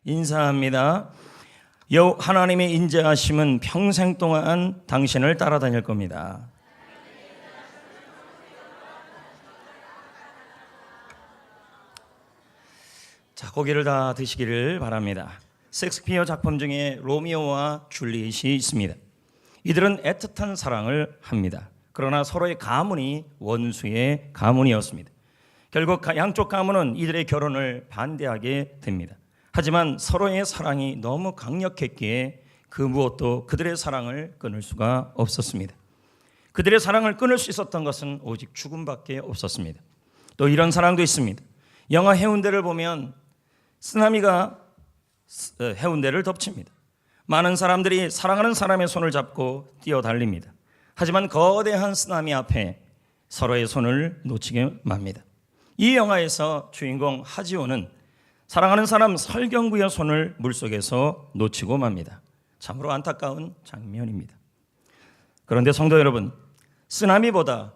인사합니다. 하나님의 인자하심은 평생 동안 당신을 따라다닐 겁니다. 자, 고기를 다 드시기를 바랍니다. 셰익스피어 작품 중에 로미오와 줄리엣이 있습니다. 이들은 애틋한 사랑을 합니다. 그러나 서로의 가문이 원수의 가문이었습니다. 결국 양쪽 가문은 이들의 결혼을 반대하게 됩니다. 하지만 서로의 사랑이 너무 강력했기에 그 무엇도 그들의 사랑을 끊을 수가 없었습니다. 그들의 사랑을 끊을 수 있었던 것은 오직 죽음밖에 없었습니다. 또 이런 사랑도 있습니다. 영화 해운대를 보면 쓰나미가 해운대를 덮칩니다. 많은 사람들이 사랑하는 사람의 손을 잡고 뛰어달립니다. 하지만 거대한 쓰나미 앞에 서로의 손을 놓치게 맙니다. 이 영화에서 주인공 하지오는 사랑하는 사람 설경구의 손을 물속에서 놓치고 맙니다. 참으로 안타까운 장면입니다. 그런데 성도 여러분, 쓰나미보다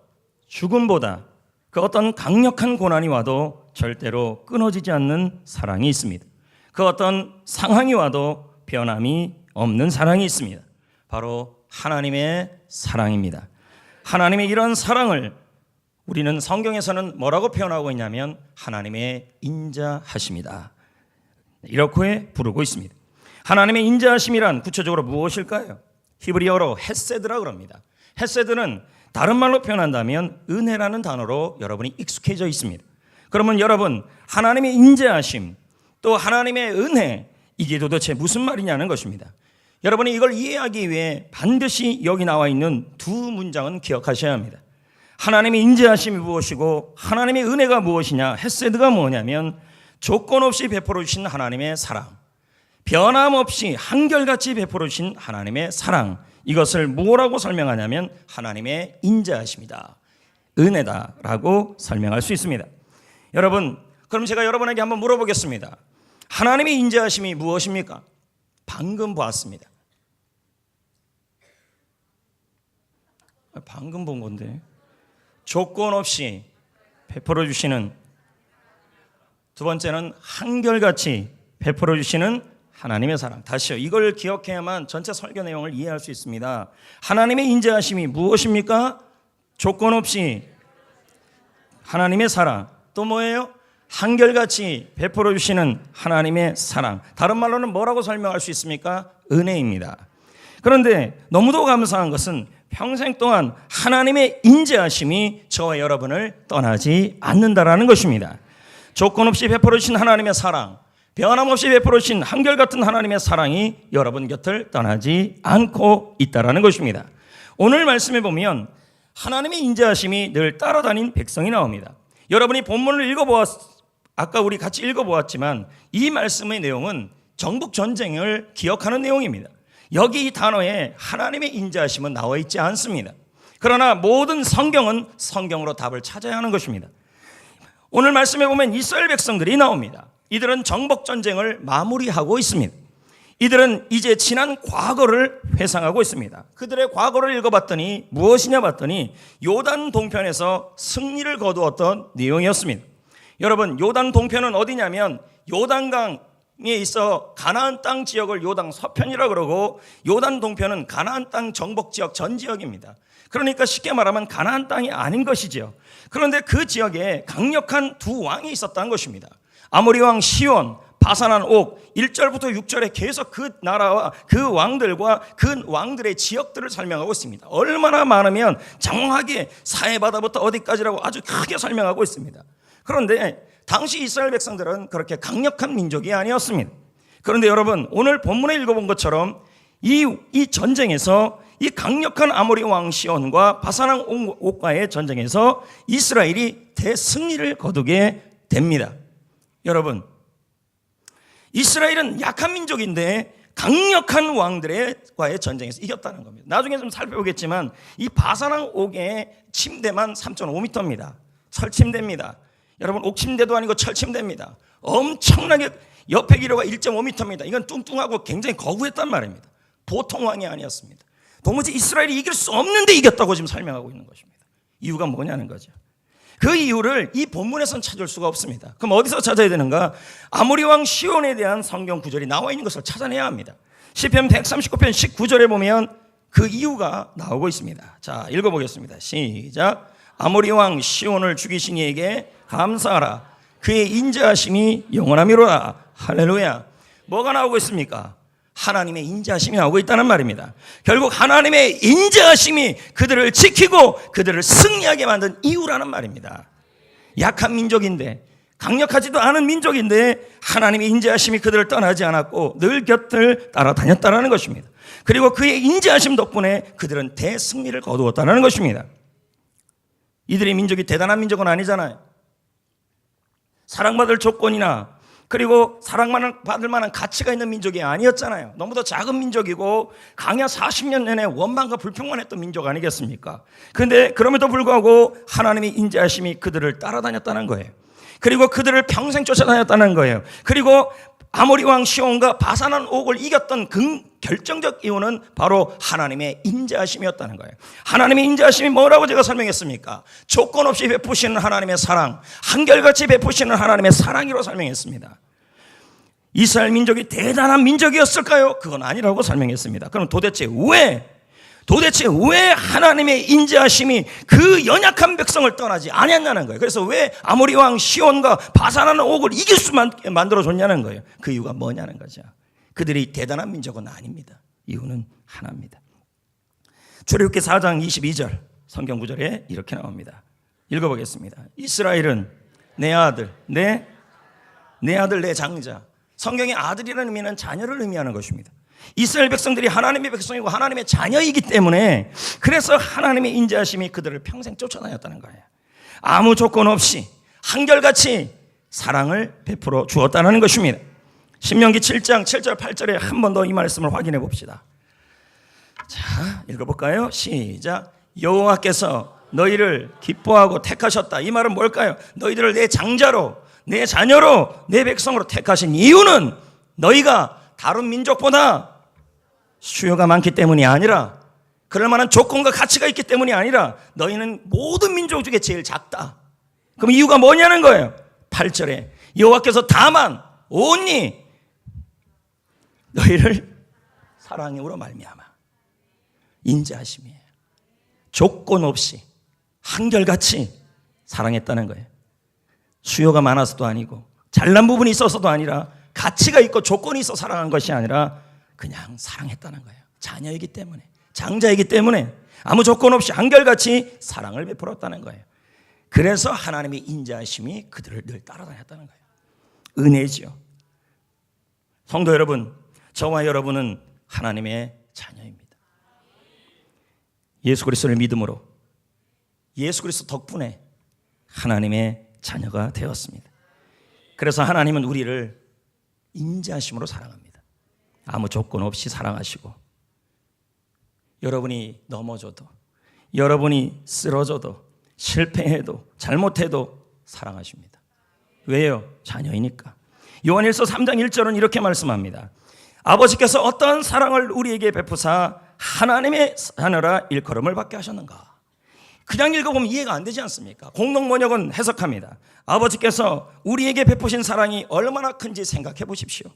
죽음보다 그 어떤 강력한 고난이 와도 절대로 끊어지지 않는 사랑이 있습니다. 그 어떤 상황이 와도 변함이 없는 사랑이 있습니다. 바로 하나님의 사랑입니다. 하나님의 이런 사랑을 우리는 성경에서는 뭐라고 표현하고 있냐면 하나님의 인자하심이다, 이렇게 부르고 있습니다. 하나님의 인자하심이란 구체적으로 무엇일까요? 히브리어로 헤세드라 그럽니다. 헤세드는 다른 말로 표현한다면 은혜라는 단어로 여러분이 익숙해져 있습니다. 그러면 여러분, 하나님의 인자하심 또 하나님의 은혜, 이게 도대체 무슨 말이냐는 것입니다. 여러분이 이걸 이해하기 위해 반드시 여기 나와 있는 두 문장은 기억하셔야 합니다. 하나님의 인자하심이 무엇이고 하나님의 은혜가 무엇이냐, 헤세드가 뭐냐면 조건 없이 베풀어 주신 하나님의 사랑, 변함없이 한결같이 베풀어 주신 하나님의 사랑, 이것을 뭐라고 설명하냐면 하나님의 인자하심이다, 은혜다라고 설명할 수 있습니다. 여러분, 그럼 제가 여러분에게 한번 물어보겠습니다. 하나님의 인자하심이 무엇입니까? 방금 보았습니다. 방금 본 건데. 조건 없이 베풀어 주시는, 두 번째는 한결같이 베풀어 주시는 하나님의 사랑. 다시요, 이걸 기억해야만 전체 설교 내용을 이해할 수 있습니다. 하나님의 인자하심이 무엇입니까? 조건 없이 하나님의 사랑. 또 뭐예요? 한결같이 베풀어 주시는 하나님의 사랑. 다른 말로는 뭐라고 설명할 수 있습니까? 은혜입니다. 그런데 너무도 감사한 것은 평생 동안 하나님의 인자하심이 저와 여러분을 떠나지 않는다라는 것입니다. 조건 없이 베풀어 주신 하나님의 사랑, 변함없이 베풀어 주신 한결같은 하나님의 사랑이 여러분 곁을 떠나지 않고 있다라는 것입니다. 오늘 말씀에 보면 하나님의 인자하심이 늘 따라다닌 백성이 나옵니다. 여러분이 본문을 아까 우리 같이 읽어보았지만 이 말씀의 내용은 정복 전쟁을 기억하는 내용입니다. 여기 이 단어에 하나님의 인자하심은 나와 있지 않습니다. 그러나 모든 성경은 성경으로 답을 찾아야 하는 것입니다. 오늘 말씀에 보면 이스라엘 백성들이 나옵니다. 이들은 정복 전쟁을 마무리하고 있습니다. 이들은 이제 지난 과거를 회상하고 있습니다. 그들의 과거를 읽어봤더니 무엇이냐 봤더니 요단 동편에서 승리를 거두었던 내용이었습니다. 여러분, 요단 동편은 어디냐면 요단강에 있어 가나안 땅 지역을 요단 서편이라고 그러고, 요단 동편은 가나안 땅 정복 지역 전 지역입니다. 그러니까 쉽게 말하면 가나안 땅이 아닌 것이죠. 그런데 그 지역에 강력한 두 왕이 있었다는 것입니다. 아모리 왕 시온, 바산한 옥. 1절부터 6절에 계속 그 나라와 그 왕들과 그 왕들의 지역들을 설명하고 있습니다. 얼마나 많으면 장황하게 사해바다부터 어디까지라고 아주 크게 설명하고 있습니다. 그런데 당시 이스라엘 백성들은 그렇게 강력한 민족이 아니었습니다. 그런데 여러분, 오늘 본문에 읽어본 것처럼 이 전쟁에서 이 강력한 아모리 왕 시온과 바산왕 옥과의 전쟁에서 이스라엘이 대승리를 거두게 됩니다. 여러분, 이스라엘은 약한 민족인데 강력한 왕들과의 전쟁에서 이겼다는 겁니다. 나중에 좀 살펴보겠지만 이 바산왕 옥의 침대만 3.5m입니다. 철침대입니다. 여러분, 옥침대도 아니고 철침대입니다. 엄청나게 옆에 길이가 1.5m입니다. 이건 뚱뚱하고 굉장히 거구했단 말입니다. 보통 왕이 아니었습니다. 도무지 이스라엘이 이길 수 없는데 이겼다고 지금 설명하고 있는 것입니다. 이유가 뭐냐는 거죠. 그 이유를 이 본문에서는 찾을 수가 없습니다. 그럼 어디서 찾아야 되는가? 아모리 왕 시온에 대한 성경 구절이 나와 있는 것을 찾아내야 합니다. 시편 139편 19절에 보면 그 이유가 나오고 있습니다. 자, 읽어보겠습니다. 시작. 아모리 왕 시온을 죽이신 이에게 감사하라. 그의 인자하심이 영원하미로라. 할렐루야. 뭐가 나오고 있습니까? 하나님의 인자하심이 나오고 있다는 말입니다. 결국 하나님의 인자하심이 그들을 지키고 그들을 승리하게 만든 이유라는 말입니다. 약한 민족인데, 강력하지도 않은 민족인데 하나님의 인자하심이 그들을 떠나지 않았고 늘 곁을 따라다녔다는 것입니다. 그리고 그의 인자하심 덕분에 그들은 대승리를 거두었다는 것입니다. 이들의 민족이 대단한 민족은 아니잖아요. 사랑받을 조건이나 그리고 사랑받을 만한 가치가 있는 민족이 아니었잖아요. 너무도 작은 민족이고 강야 40년 내내 원망과 불평만 했던 민족 아니겠습니까? 그런데 그럼에도 불구하고 하나님의 인자하심이 그들을 따라다녔다는 거예요. 그리고 그들을 평생 쫓아다녔다는 거예요. 그리고 아모리 왕 시온과 바산한 옥을 이겼던 결정적 이유는 바로 하나님의 인자하심이었다는 거예요. 하나님의 인자하심이 뭐라고 제가 설명했습니까? 조건 없이 베푸시는 하나님의 사랑, 한결같이 베푸시는 하나님의 사랑이라고 설명했습니다. 이스라엘 민족이 대단한 민족이었을까요? 그건 아니라고 설명했습니다. 그럼 도대체 왜 하나님의 인자하심이 그 연약한 백성을 떠나지 않았냐는 거예요. 그래서 왜 아모리 왕 시온과 바산하는 옥을 이길 수만 만들어줬냐는 거예요. 그 이유가 뭐냐는 거죠. 그들이 대단한 민족은 아닙니다. 이유는 하나입니다. 출애굽기 4장 22절 성경 구절에 이렇게 나옵니다. 읽어보겠습니다. 이스라엘은 내 아들, 내 장자. 성경의 아들이라는 의미는 자녀를 의미하는 것입니다. 이스라엘 백성들이 하나님의 백성이고 하나님의 자녀이기 때문에 그래서 하나님의 인자하심이 그들을 평생 쫓아다녔다는 거예요. 아무 조건 없이 한결같이 사랑을 베풀어 주었다는 것입니다. 신명기 7장 7절 8절에 한 번 더 이 말씀을 확인해 봅시다. 자, 읽어볼까요? 시작. 여호와께서 너희를 기뻐하고 택하셨다. 이 말은 뭘까요? 너희들을 내 장자로, 내 자녀로, 내 백성으로 택하신 이유는 너희가 다른 민족보다 수요가 많기 때문이 아니라, 그럴 만한 조건과 가치가 있기 때문이 아니라 너희는 모든 민족 중에 제일 작다. 그럼 이유가 뭐냐는 거예요. 8절에 여호와께서 다만 온니 너희를 사랑으로 말미암아. 인자하심이에요. 조건 없이 한결같이 사랑했다는 거예요. 수요가 많아서도 아니고 잘난 부분이 있어서도 아니라 가치가 있고 조건이 있어 사랑한 것이 아니라 그냥 사랑했다는 거예요. 자녀이기 때문에, 장자이기 때문에 아무 조건 없이 한결같이 사랑을 베풀었다는 거예요. 그래서 하나님의 인자하심이 그들을 늘 따라다녔다는 거예요. 은혜지요. 성도 여러분, 저와 여러분은 하나님의 자녀입니다. 예수 그리스도를 믿음으로, 예수 그리스도 덕분에 하나님의 자녀가 되었습니다. 그래서 하나님은 우리를 인자하심으로 사랑합니다. 아무 조건 없이 사랑하시고, 여러분이 넘어져도, 여러분이 쓰러져도, 실패해도, 잘못해도 사랑하십니다. 왜요? 자녀이니까. 요한일서 3장 1절은 이렇게 말씀합니다. 아버지께서 어떠한 사랑을 우리에게 베푸사 하나님의 자녀라 일컬음을 받게 하셨는가. 그냥 읽어보면 이해가 안 되지 않습니까? 공동번역은 해석합니다. 아버지께서 우리에게 베푸신 사랑이 얼마나 큰지 생각해 보십시오.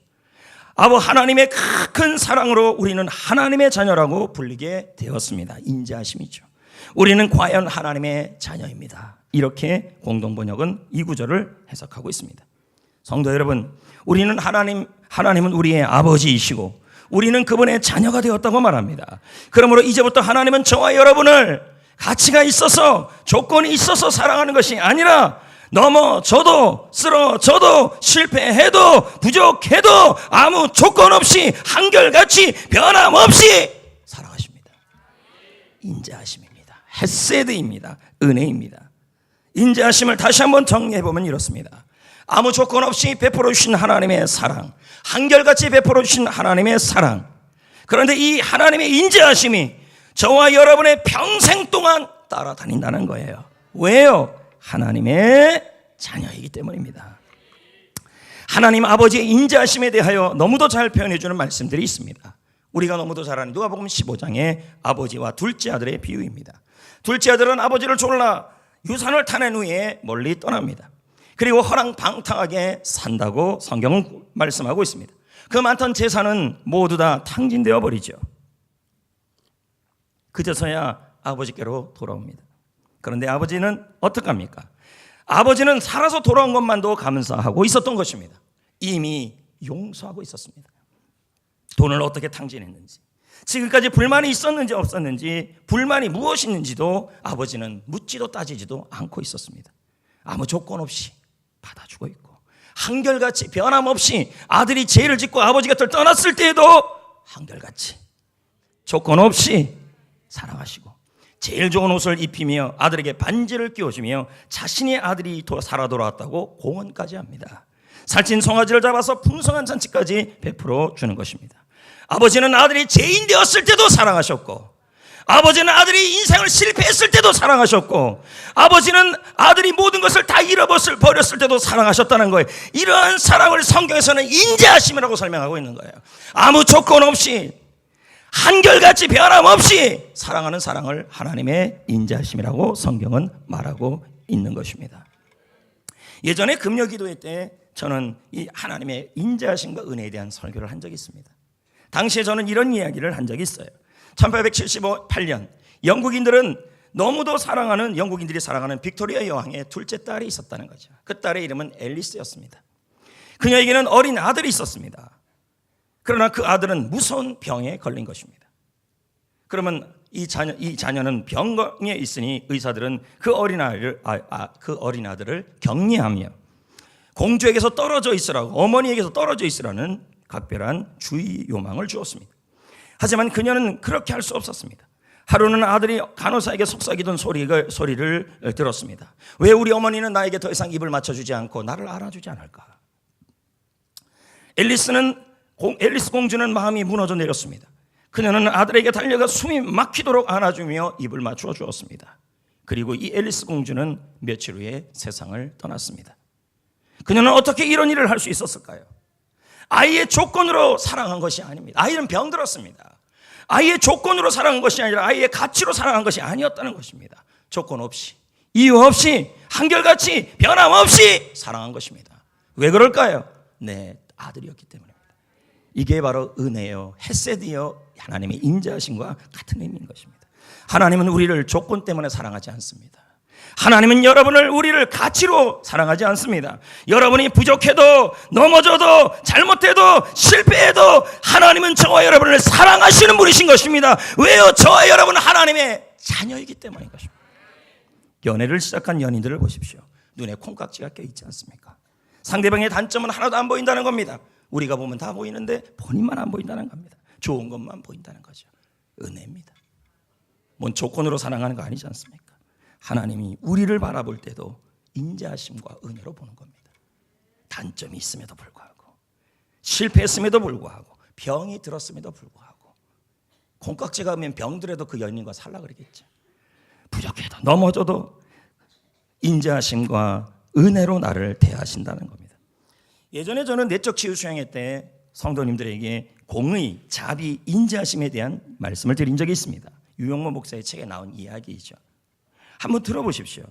하나님의 큰 사랑으로 우리는 하나님의 자녀라고 불리게 되었습니다. 인자하심이죠. 우리는 과연 하나님의 자녀입니다. 이렇게 공동번역은 이 구절을 해석하고 있습니다. 성도 여러분, 하나님은 우리의 아버지이시고 우리는 그분의 자녀가 되었다고 말합니다. 그러므로 이제부터 하나님은 저와 여러분을 가치가 있어서, 조건이 있어서 사랑하는 것이 아니라 넘어져도, 쓰러져도, 실패해도, 부족해도 아무 조건 없이 한결같이 변함없이 사랑하십니다. 인자하심입니다. 헤세드입니다. 은혜입니다. 인자하심을 다시 한번 정리해보면 이렇습니다. 아무 조건 없이 베풀어 주신 하나님의 사랑, 한결같이 베풀어 주신 하나님의 사랑. 그런데 이 하나님의 인자하심이 저와 여러분의 평생 동안 따라다닌다는 거예요. 왜요? 하나님의 자녀이기 때문입니다. 하나님 아버지의 인자하심에 대하여 너무도 잘 표현해 주는 말씀들이 있습니다. 우리가 너무도 잘 아는 누가복음 15장의 아버지와 둘째 아들의 비유입니다. 둘째 아들은 아버지를 졸라 유산을 타낸 후에 멀리 떠납니다. 그리고 허랑방탕하게 산다고 성경은 말씀하고 있습니다. 그 많던 재산은 모두 다 탕진되어 버리죠. 그제서야 아버지께로 돌아옵니다. 그런데 아버지는 어떡합니까? 아버지는 살아서 돌아온 것만도 감사하고 있었던 것입니다. 이미 용서하고 있었습니다. 돈을 어떻게 탕진했는지, 지금까지 불만이 있었는지 없었는지, 불만이 무엇이있는지도 아버지는 묻지도 따지지도 않고 있었습니다. 아무 조건 없이 받아주고 있고, 한결같이 변함없이 아들이 죄를 짓고 아버지 곁을 떠났을 때에도 한결같이 조건 없이 사랑하시고, 제일 좋은 옷을 입히며 아들에게 반지를 끼워주며 자신의 아들이 살아 돌아왔다고 공언까지 합니다. 살찐 송아지를 잡아서 풍성한 잔치까지 베풀어 주는 것입니다. 아버지는 아들이 죄인 되었을 때도 사랑하셨고, 아버지는 아들이 인생을 실패했을 때도 사랑하셨고, 아버지는 아들이 모든 것을 다 잃어버렸을 때도 사랑하셨다는 거예요. 이러한 사랑을 성경에서는 인자하심이라고 설명하고 있는 거예요. 아무 조건 없이, 한결같이 변함없이 사랑하는 사랑을 하나님의 인자하심이라고 성경은 말하고 있는 것입니다. 예전에 금요기도회 때 저는 이 하나님의 인자하심과 은혜에 대한 설교를 한 적이 있습니다. 당시에 저는 이런 이야기를 한 적이 있어요. 1878년 영국인들이 사랑하는 빅토리아 여왕의 둘째 딸이 있었다는 거죠. 그 딸의 이름은 앨리스였습니다. 그녀에게는 어린 아들이 있었습니다. 그러나 그 아들은 무서운 병에 걸린 것입니다. 그러면 이 자녀는 병에 있으니 의사들은 그 어린 아들을 격리하며 공주에게서 떨어져 있으라고, 어머니에게서 떨어져 있으라는 각별한 주의 요망을 주었습니다. 하지만 그녀는 그렇게 할 수 없었습니다. 하루는 아들이 간호사에게 속삭이던 소리를 들었습니다. 왜 우리 어머니는 나에게 더 이상 입을 맞춰주지 않고 나를 알아주지 않을까? 앨리스 공주는 마음이 무너져 내렸습니다. 그녀는 아들에게 달려가 숨이 막히도록 안아주며 입을 맞추어 주었습니다. 그리고 이 앨리스 공주는 며칠 후에 세상을 떠났습니다. 그녀는 어떻게 이런 일을 할 수 있었을까요? 아이의 조건으로 사랑한 것이 아닙니다. 아이는 병들었습니다. 아이의 조건으로 사랑한 것이 아니라 아이의 가치로 사랑한 것이 아니었다는 것입니다. 조건 없이, 이유 없이, 한결같이, 변함없이 사랑한 것입니다. 왜 그럴까요? 내 아들이었기 때문입니다. 이게 바로 은혜요, 헤세드요, 하나님의 인자하심과 같은 의미인 것입니다. 하나님은 우리를 조건 때문에 사랑하지 않습니다. 하나님은 우리를 가치로 사랑하지 않습니다. 여러분이 부족해도, 넘어져도, 잘못해도, 실패해도 하나님은 저와 여러분을 사랑하시는 분이신 것입니다. 왜요? 저와 여러분은 하나님의 자녀이기 때문인 것입니다. 연애를 시작한 연인들을 보십시오. 눈에 콩깍지가 껴있지 않습니까? 상대방의 단점은 하나도 안 보인다는 겁니다. 우리가 보면 다 보이는데 본인만 안 보인다는 겁니다. 좋은 것만 보인다는 거죠. 은혜입니다. 뭔 조건으로 사랑하는 거 아니지 않습니까? 하나님이 우리를 바라볼 때도 인자하심과 은혜로 보는 겁니다. 단점이 있음에도 불구하고, 실패했음에도 불구하고, 병이 들었음에도 불구하고, 콩깍지가 오면 병들어도 그 연인과 살라 그러겠죠. 부족해도, 넘어져도 인자하심과 은혜로 나를 대하신다는 겁니다. 예전에 저는 내적 치유 수양회 때 성도님들에게 공의, 자비, 인자하심에 대한 말씀을 드린 적이 있습니다. 유영모 목사의 책에 나온 이야기이죠. 한번 들어보십시오.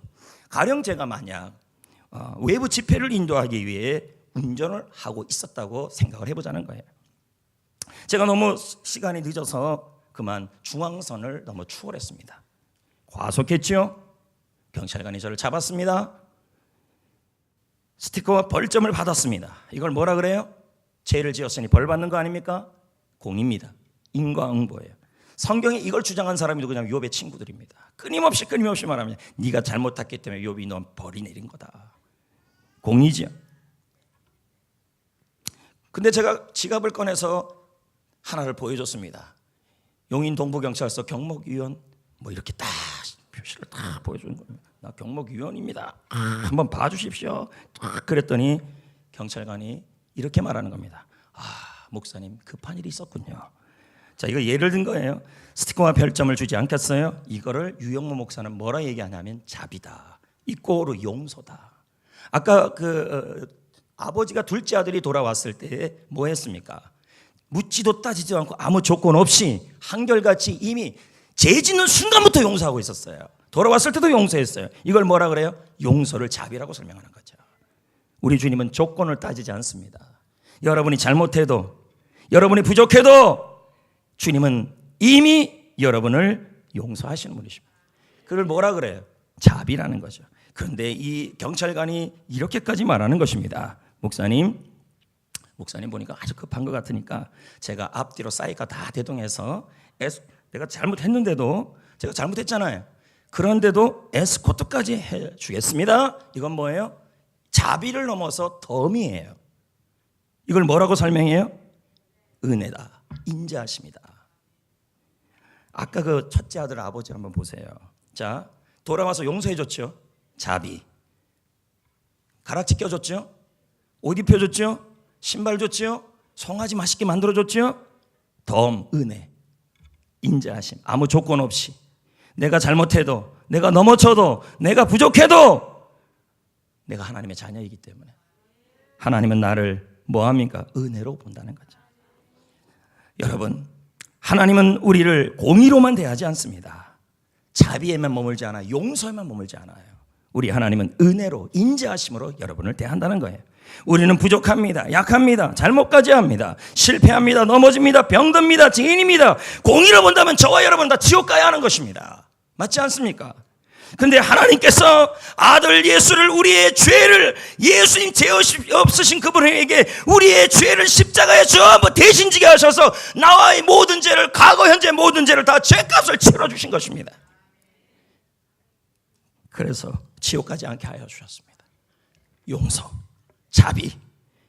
가령 제가 만약 외부 집회를 인도하기 위해 운전을 하고 있었다고 생각을 해보자는 거예요. 제가 너무 시간이 늦어서 그만 중앙선을 너무 추월했습니다. 과속했죠. 경찰관이 저를 잡았습니다. 스티커와 벌점을 받았습니다. 이걸 뭐라 그래요? 죄를 지었으니 벌 받는 거 아닙니까? 공입니다. 인과응보예요. 성경에 이걸 주장한 사람이 누구냐면 욥의 친구들입니다. 끊임없이 말합니다. 네가 잘못했기 때문에 욥이 넌 벌이 내린 거다. 공이죠. 근데 제가 지갑을 꺼내서 하나를 보여줬습니다. 용인 동부경찰서 경목위원 이렇게 딱 표시를 딱 보여주는 겁니다. 나 경목위원입니다. 한번 봐주십시오. 그랬더니 경찰관이 이렇게 말하는 겁니다. 목사님 급한 일이 있었군요. 자, 이거 예를 든 거예요. 스티커와 별점을 주지 않겠어요? 이거를 유영모 목사는 뭐라 얘기하냐면 자비다. 이꼬로 용서다. 아까 아버지가 둘째 아들이 돌아왔을 때 뭐 했습니까? 묻지도 따지지도 않고 아무 조건 없이 한결같이 이미 죄 짓는 순간부터 용서하고 있었어요. 돌아왔을 때도 용서했어요. 이걸 뭐라 그래요? 용서를 자비라고 설명하는 거죠. 우리 주님은 조건을 따지지 않습니다. 여러분이 잘못해도, 여러분이 부족해도 주님은 이미 여러분을 용서하시는 분이십니다. 그걸 뭐라 그래요? 자비라는 거죠. 그런데 이 경찰관이 이렇게까지 말하는 것입니다. 목사님 보니까 아주 급한 것 같으니까 제가 앞뒤로 사이가 다 대동해서 내가 잘못했는데도, 제가 잘못했잖아요. 그런데도 에스코트까지 해주겠습니다. 이건 뭐예요? 자비를 넘어서 덤이에요. 이걸 뭐라고 설명해요? 은혜다, 인자하심이다. 아까 그 첫째 아들 아버지 한번 보세요. 자, 돌아와서 용서해줬죠. 자비. 가락지 껴줬죠. 옷 입혀줬죠. 신발 줬죠. 송아지 맛있게 만들어줬죠. 덤, 은혜, 인자하심. 아무 조건 없이 내가 잘못해도, 내가 넘어져도, 내가 부족해도 내가 하나님의 자녀이기 때문에 하나님은 나를 뭐합니까? 은혜로 본다는 거죠. 여러분, 하나님은 우리를 공의로만 대하지 않습니다. 자비에만 머물지 않아요. 용서에만 머물지 않아요. 우리 하나님은 은혜로, 인자하심으로 여러분을 대한다는 거예요. 우리는 부족합니다. 약합니다. 잘못까지 합니다. 실패합니다. 넘어집니다. 병듭니다. 죄인입니다. 공의로 본다면 저와 여러분 다 지옥 가야 하는 것입니다. 맞지 않습니까? 근데 하나님께서 아들 예수를, 우리의 죄를, 예수님 죄 없으신 그분에게 우리의 죄를 십자가에 전부 대신 지게 하셔서 나와의 모든 죄를, 과거 현재 모든 죄를 다 죄값을 치러주신 것입니다. 그래서 지옥 가지 않게 하여 주셨습니다. 용서, 자비,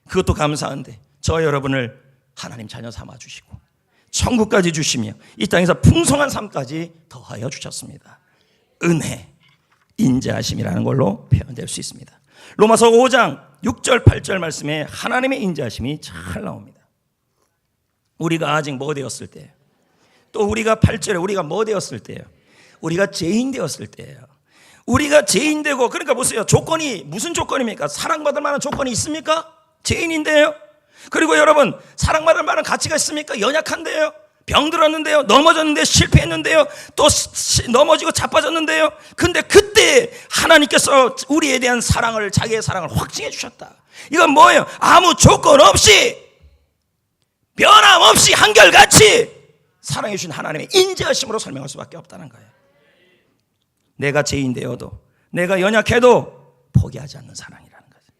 그것도 감사한데 저 여러분을 하나님 자녀 삼아 주시고 천국까지 주시며 이 땅에서 풍성한 삶까지 더하여 주셨습니다. 은혜, 인자하심이라는 걸로 표현될 수 있습니다. 로마서 5장 6절 8절 말씀에 하나님의 인자하심이 잘 나옵니다. 우리가 아직 뭐 되었을 때예요? 또 우리가 8절에 우리가 뭐 되었을 때예요? 우리가 죄인 되었을 때예요. 우리가 죄인 되고, 그러니까 보세요. 조건이 무슨 조건입니까? 사랑받을 만한 조건이 있습니까? 죄인인데요. 그리고 여러분, 사랑받을 만한 가치가 있습니까? 연약한데요. 병들었는데요. 넘어졌는데요. 실패했는데요. 또 넘어지고 자빠졌는데요. 근데 그때 하나님께서 우리에 대한 사랑을, 자기의 사랑을 확증해 주셨다. 이건 뭐예요? 아무 조건 없이, 변함없이 한결같이 사랑해 주신 하나님의 인자하심으로 설명할 수밖에 없다는 거예요. 내가 죄인 되어도, 내가 연약해도 포기하지 않는 사랑이라는 거죠.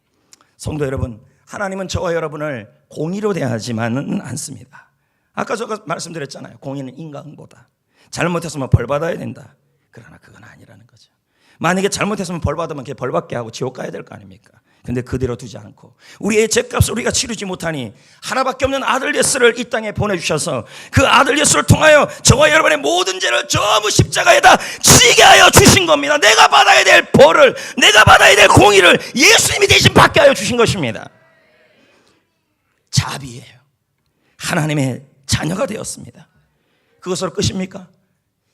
성도 여러분, 하나님은 저와 여러분을 공의로 대하지만은 않습니다. 아까 제가 말씀드렸잖아요. 공의는 인간보다. 잘못했으면 벌 받아야 된다. 그러나 그건 아니라는 거죠. 만약에 잘못했으면 벌 받으면 걔 벌 받게 하고 지옥 가야 될 거 아닙니까? 근데 그대로 두지 않고 우리의 죄값을 우리가 치르지 못하니 하나밖에 없는 아들 예수를 이 땅에 보내주셔서 그 아들 예수를 통하여 저와 여러분의 모든 죄를 전부 십자가에다 지게 하여 주신 겁니다. 내가 받아야 될 벌을, 내가 받아야 될 공의를 예수님이 대신 받게 하여 주신 것입니다. 자비예요. 하나님의 자녀가 되었습니다. 그것으로 끝입니까?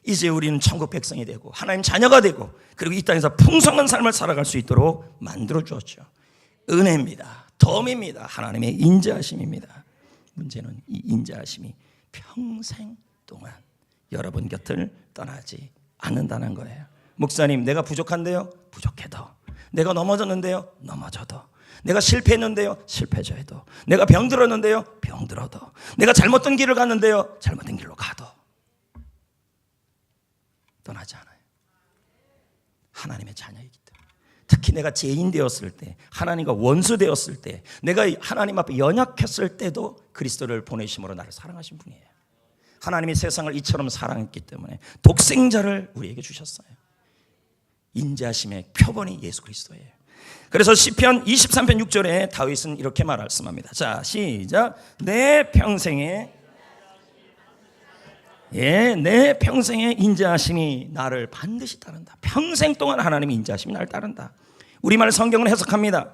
이제 우리는 천국 백성이 되고 하나님 자녀가 되고 그리고 이 땅에서 풍성한 삶을 살아갈 수 있도록 만들어 주었죠. 은혜입니다. 덤입니다. 하나님의 인자하심입니다. 문제는 이 인자하심이 평생 동안 여러분 곁을 떠나지 않는다는 거예요. 목사님, 내가 부족한데요? 부족해도. 내가 넘어졌는데요? 넘어져도. 내가 실패했는데요? 실패져도. 내가 병들었는데요? 병들어도. 내가 잘못된 길을 갔는데요? 잘못된 길로 가도 떠나지 않아요. 하나님의 자녀이기 때문에. 특히 내가 죄인 되었을 때, 하나님과 원수 되었을 때, 내가 하나님 앞에 연약했을 때도 그리스도를 보내심으로 나를 사랑하신 분이에요. 하나님이 세상을 이처럼 사랑했기 때문에 독생자를 우리에게 주셨어요. 인자하심의 표본이 예수 그리스도예요. 그래서 시편 23편 6절에 다윗은 이렇게 말씀합니다. 자, 시작. 내 평생에 내 평생의 인자하심이 나를 반드시 따른다. 평생 동안 하나님의 인자하심이 나를 따른다. 우리말 성경은 해석합니다.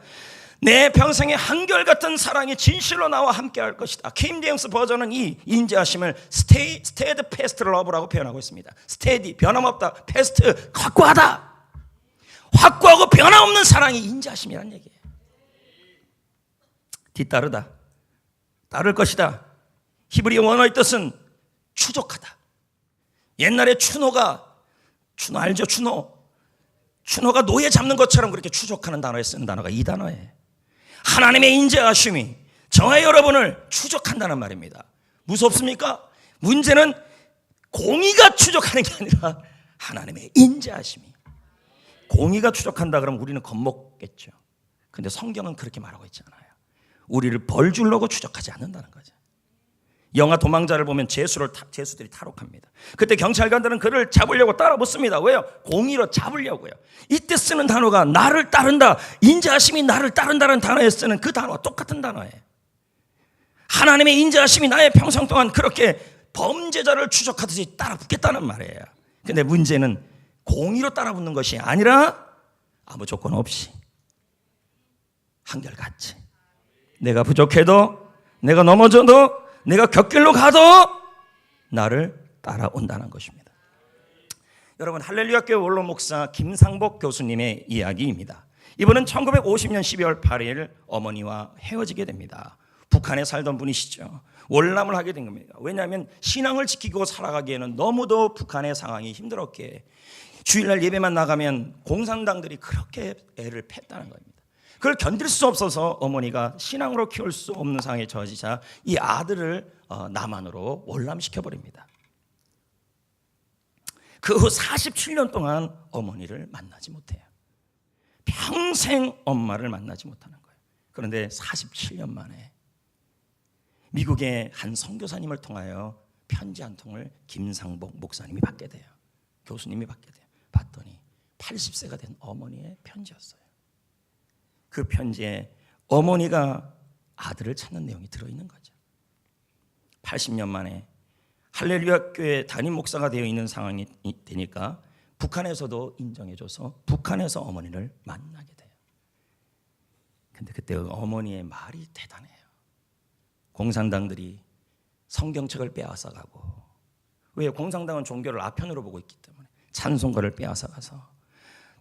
내 평생의 한결같은 사랑이 진실로 나와 함께할 것이다. 킹 제임스 버전은 이 인자하심을 steadfast love라고 표현하고 있습니다. steady, 변함없다. fast, 확고하다. 확고하고 변함없는 사랑이 인자하심이라는 얘기예요. 뒤따르다, 따를 것이다. 히브리 원어의 뜻은 추적하다. 옛날에 추노가 추노 알죠? 추노가 노예 잡는 것처럼 그렇게 추적하는 단어에 쓰는 단어가 이 단어예요. 하나님의 인자하심이 저와 여러분을 추적한다는 말입니다. 무섭습니까? 문제는 공의가 추적하는 게 아니라 하나님의 인자하심이. 공의가 추적한다 그러면 우리는 겁먹겠죠. 근데 성경은 그렇게 말하고 있지 않아요. 우리를 벌 주려고 추적하지 않는다는 거죠. 영화 도망자를 보면 죄수들이 탈옥합니다. 그때 경찰관들은 그를 잡으려고 따라 붙습니다. 왜요? 공의로 잡으려고요. 이때 쓰는 단어가 나를 따른다, 인자하심이 나를 따른다는 단어에 쓰는 그 단어와 똑같은 단어예요. 하나님의 인자하심이 나의 평생 동안 그렇게 범죄자를 추적하듯이 따라 붙겠다는 말이에요. 근데 문제는 공의로 따라 붙는 것이 아니라 아무 조건 없이 한결같이 내가 부족해도, 내가 넘어져도, 내가 곁길로 가도 나를 따라온다는 것입니다. 여러분, 할렐루야 교회 원로 목사 김상복 교수님의 이야기입니다. 이분은 1950년 12월 8일 어머니와 헤어지게 됩니다. 북한에 살던 분이시죠. 월남을 하게 된 겁니다. 왜냐하면 신앙을 지키고 살아가기에는 너무도 북한의 상황이 힘들었기에 주일날 예배만 나가면 공산당들이 그렇게 애를 팼다는 겁니다. 그걸 견딜 수 없어서 어머니가 신앙으로 키울 수 없는 상황에 처지자 이 아들을 남한으로 월남시켜버립니다. 그 후 47년 동안 어머니를 만나지 못해요. 평생 엄마를 만나지 못하는 거예요. 그런데 47년 만에 미국의 한 선교사님을 통하여 편지 한 통을 김상복 목사님이 받게 돼요. 교수님이 받게 돼요. 봤더니 80세가 된 어머니의 편지였어요. 그 편지에 어머니가 아들을 찾는 내용이 들어있는 거죠. 80년 만에 할렐루야 교회 담임 목사가 되어 있는 상황이 되니까 북한에서도 인정해줘서 북한에서 어머니를 만나게 돼요. 근데 그때 어머니의 말이 대단해요. 공산당들이 성경책을 빼앗아가고, 왜? 공산당은 종교를 아편으로 보고 있기 때문에 찬송가를 빼앗아가서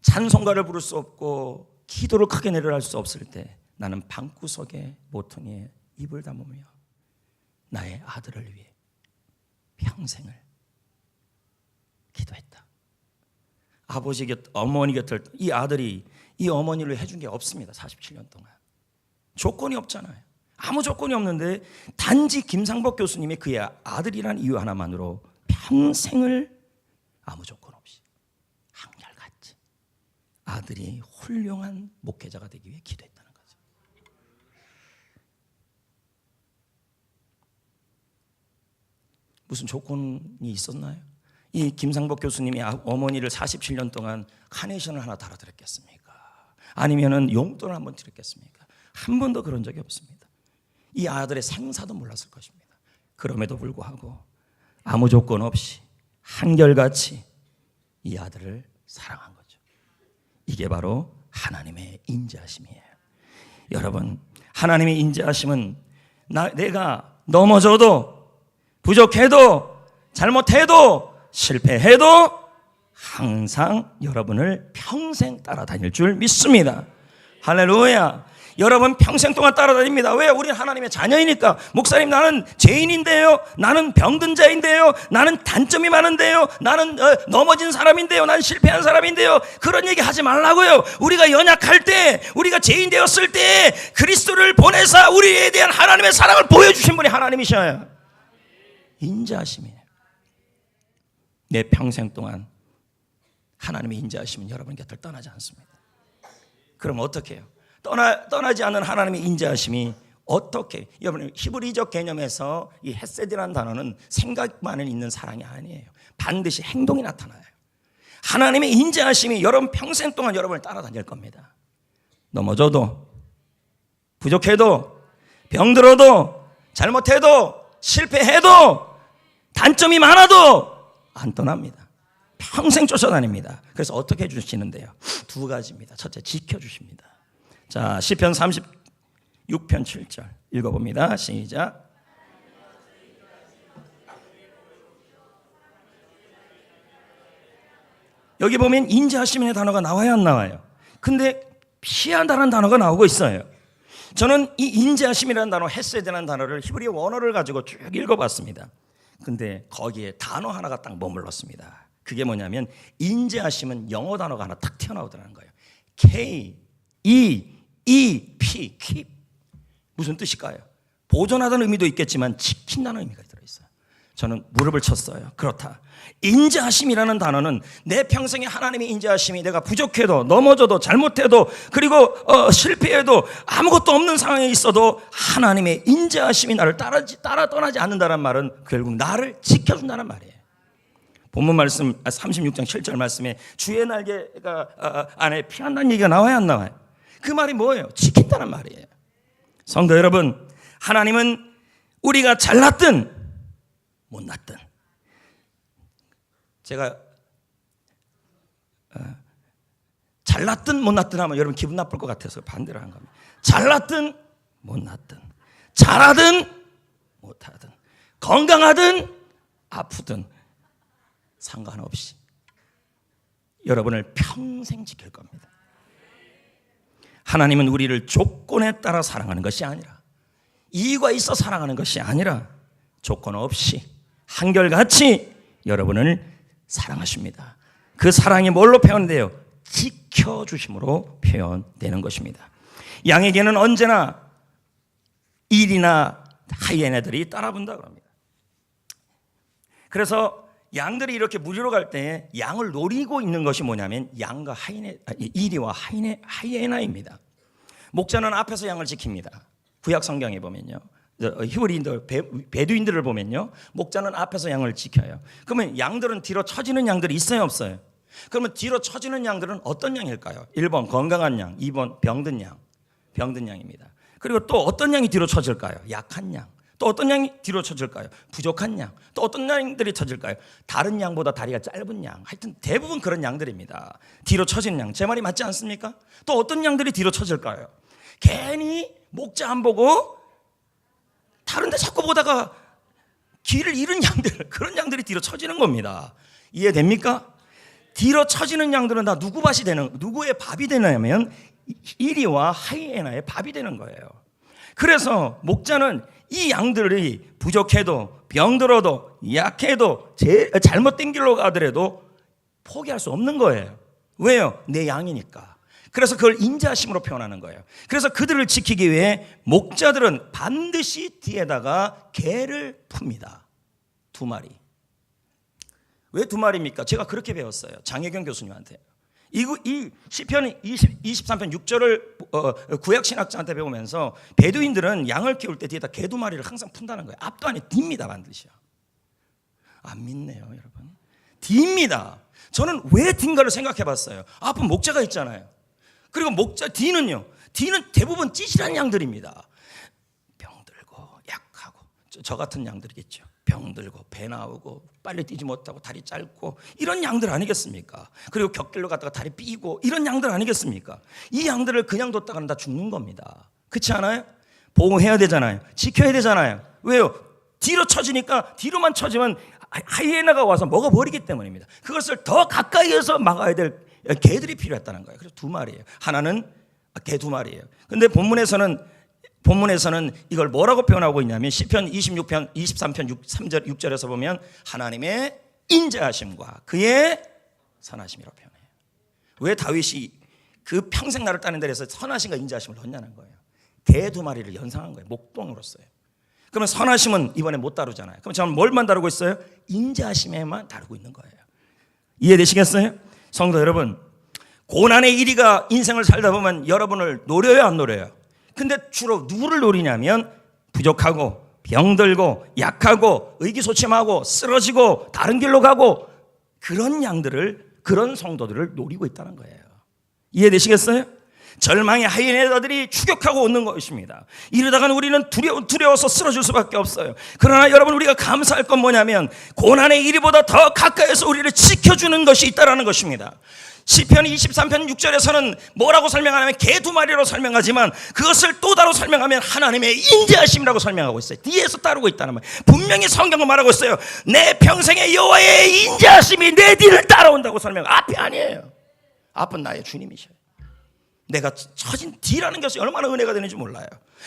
찬송가를 부를 수 없고 기도를 크게 내려할 수 없을 때 나는 방구석에 모퉁이에 입을 다무며 나의 아들을 위해 평생을 기도했다. 아버지 곁, 어머니 곁을, 이 아들이 이 어머니를 해준 게 없습니다. 47년 동안. 조건이 없잖아요. 아무 조건이 없는데 단지 김상복 교수님이 그의 아들이라는 이유 하나만으로 평생을 아무 조건 없이 한결같이 아들이 훌륭한 목회자가 되기 위해 기도했다는 거죠. 무슨 조건이 있었나요? 이 김상복 교수님이 어머니를 47년 동안 카네이션을 하나 달아드렸겠습니까? 아니면은 용돈을 한번 드렸겠습니까? 한 번도 그런 적이 없습니다. 이 아들의 생사도 몰랐을 것입니다. 그럼에도 불구하고 아무 조건 없이 한결같이 이 아들을 사랑한 거죠. 이게 바로 하나님의 인자하심이에요. 여러분, 하나님의 인자하심은 내가 넘어져도, 부족해도, 잘못해도, 실패해도 항상 여러분을 평생 따라다닐 줄 믿습니다. 할렐루야. 여러분 평생 동안 따라다닙니다. 왜? 우리는 하나님의 자녀이니까. 목사님, 나는 죄인인데요, 나는 병든 자인데요, 나는 단점이 많은데요, 나는 넘어진 사람인데요, 나는 실패한 사람인데요, 그런 얘기 하지 말라고요. 우리가 연약할 때, 우리가 죄인 되었을 때 그리스도를 보내사 우리에 대한 하나님의 사랑을 보여주신 분이 하나님이셔요. 인자하심이에요. 내 평생 동안 하나님의 인자하심은 여러분 곁을 떠나지 않습니다. 그럼 어떻게 해요? 떠나지 않는 하나님의 인자하심이 어떻게, 여러분 히브리적 개념에서 이 헤세드라는 단어는 생각만 있는 사랑이 아니에요. 반드시 행동이 나타나요. 하나님의 인자하심이 여러분 평생 동안 여러분을 따라다닐 겁니다. 넘어져도, 부족해도, 병들어도, 잘못해도, 실패해도, 단점이 많아도 안 떠납니다. 평생 쫓아다닙니다. 그래서 어떻게 해주시는데요? 두 가지입니다. 첫째, 지켜주십니다. 자, 시편 36편 7절 읽어봅니다. 시작. 여기 보면 인자하심의 단어가 나와야 안 나와요? 근데 피한다는 단어가 나오고 있어요. 저는 이 인자하심이라는 단어, 헤세드라는 단어를 히브리 원어를 가지고 쭉 읽어봤습니다. 근데 거기에 단어 하나가 딱 머물렀습니다. 그게 뭐냐면 인자하심은 영어 단어가 하나 탁 튀어나오더라는 거예요. K-E-E-P, keep. 무슨 뜻일까요? 보존하다는 의미도 있겠지만 지킨다는 의미가 들어있어요. 저는 무릎을 쳤어요. 그렇다. 인자하심이라는 단어는 내 평생에 하나님의 인자하심이 내가 부족해도 넘어져도 잘못해도 그리고 실패해도 아무것도 없는 상황에 있어도 하나님의 인자하심이 나를 따라 떠나지 않는다는 말은 결국 나를 지켜준다는 말이에요. 본문 말씀 36장 7절 말씀에 주의 날개가 안에 피한다는 얘기가 나와요, 안 나와요? 그 말이 뭐예요? 지킨다는 말이에요. 성도 여러분, 하나님은 우리가 잘났든 못났든, 제가 잘났든 못났든 하면 여러분 기분 나쁠 것 같아서 반대로 한 겁니다. 잘났든 못났든, 잘하든 못하든, 건강하든 아프든 상관없이 여러분을 평생 지킬 겁니다. 하나님은 우리를 조건에 따라 사랑하는 것이 아니라, 이유가 있어 사랑하는 것이 아니라 조건 없이 한결같이 여러분을 사랑하십니다. 그 사랑이 뭘로 표현돼요? 지켜주심으로 표현되는 것입니다. 양에게는 언제나 일이나 하이에나들이 따라붙는다고 합니다. 그래서 양들이 이렇게 무리로 갈 때 양을 노리고 있는 것이 뭐냐면 양과 이리와 하이에나입니다. 목자는 앞에서 양을 지킵니다. 구약 성경에 보면요, 히브리인들, 베두인들을 보면요, 목자는 앞에서 양을 지켜요. 그러면 양들은 뒤로 처지는 양들이 있어요, 없어요? 그러면 뒤로 처지는 양들은 어떤 양일까요? 1번 건강한 양, 2번 병든 양입니다. 그리고 또 어떤 양이 뒤로 처질까요? 약한 양. 또 어떤 양이 뒤로 처질까요? 부족한 양. 또 어떤 양들이 처질까요? 다른 양보다 다리가 짧은 양. 하여튼 대부분 그런 양들입니다. 뒤로 처지는 양. 제 말이 맞지 않습니까? 또 어떤 양들이 뒤로 처질까요? 괜히 목자 안 보고 다른 데 자꾸 보다가 길을 잃은 양들, 그런 양들이 뒤로 처지는 겁니다. 이해됩니까? 뒤로 처지는 양들은 다 누구의 밥이 되냐면 이리와 하이에나의 밥이 되는 거예요. 그래서 목자는 이 양들이 부족해도 병들어도 약해도 잘못된 길로 가더라도 포기할 수 없는 거예요. 왜요? 내 양이니까. 그래서 그걸 인자하심으로 표현하는 거예요. 그래서 그들을 지키기 위해 목자들은 반드시 뒤에다가 개를 풉니다. 2마리. 왜 2마리입니까? 제가 그렇게 배웠어요. 장혜경 교수님한테. 이 시편 23편 6절을 구약 신학자한테 배우면서 베두인들은 양을 키울 때 뒤에다 개 2마리를 항상 푼다는 거예요. 앞도 아니 뒤입니다, 반드시요. 안 믿네요, 여러분. 뒤입니다. 저는 왜 뒤인가를 생각해 봤어요. 앞은 목자가 있잖아요. 그리고 목자 뒤는요, 뒤는 대부분 찌질한 양들입니다. 병들고 약하고, 저 같은 양들이겠죠. 병들고 배 나오고 빨리 뛰지 못하고 다리 짧고 이런 양들 아니겠습니까? 그리고 곁길로 갔다가 다리 삐고 이런 양들 아니겠습니까? 이 양들을 그냥 뒀다가는 다 죽는 겁니다. 그렇지 않아요? 보호해야 되잖아요. 지켜야 되잖아요. 왜요? 뒤로 처지니까, 뒤로만 처지면 하이에나가 와서 먹어버리기 때문입니다. 그것을 더 가까이에서 막아야 될 개들이 필요했다는 거예요. 그래서 2마리예요. 하나는 개 2마리예요. 근데 본문에서는 이걸 뭐라고 표현하고 있냐면 시편 26편 23편 3절 6절에서 보면 하나님의 인자하심과 그의 선하심이라고 표현해요. 왜 다윗이 그 평생 나를 따는 데에서 선하심과 인자하심을 넣냐는 거예요. 개 2마리를 연상한 거예요. 목동으로서요. 그러면 선하심은 이번에 못 다루잖아요. 그럼 저는 뭘만 다루고 있어요? 인자하심에만 다루고 있는 거예요. 이해되시겠어요? 성도 여러분, 고난의 일위가 인생을 살다 보면 여러분을 노려요, 안 노려요? 근데 주로 누구를 노리냐면 부족하고 병들고 약하고 의기소침하고 쓰러지고 다른 길로 가고 그런 양들을, 그런 성도들을 노리고 있다는 거예요. 이해되시겠어요? 절망의 하이에나들이 추격하고 오는 것입니다. 이러다가는 우리는 두려워서 쓰러질 수밖에 없어요. 그러나 여러분, 우리가 감사할 건 뭐냐면 고난의 일위보다 더 가까이서 우리를 지켜주는 것이 있다는 것입니다. 시편 23편 6절에서는 뭐라고 설명하냐면 개 2마리로 설명하지만 그것을 또 다로 설명하면 하나님의 인자하심이라고 설명하고 있어요. 뒤에서 따르고 있다는 말. 분명히 성경은 말하고 있어요. 내 평생의 여호와의 인자하심이 내 뒤를 따라온다고 설명. 앞이 아니에요. 앞은 나의 주님이셔요. 내가 처진 뒤라는 것이 얼마나 은혜가 되는지 몰라요.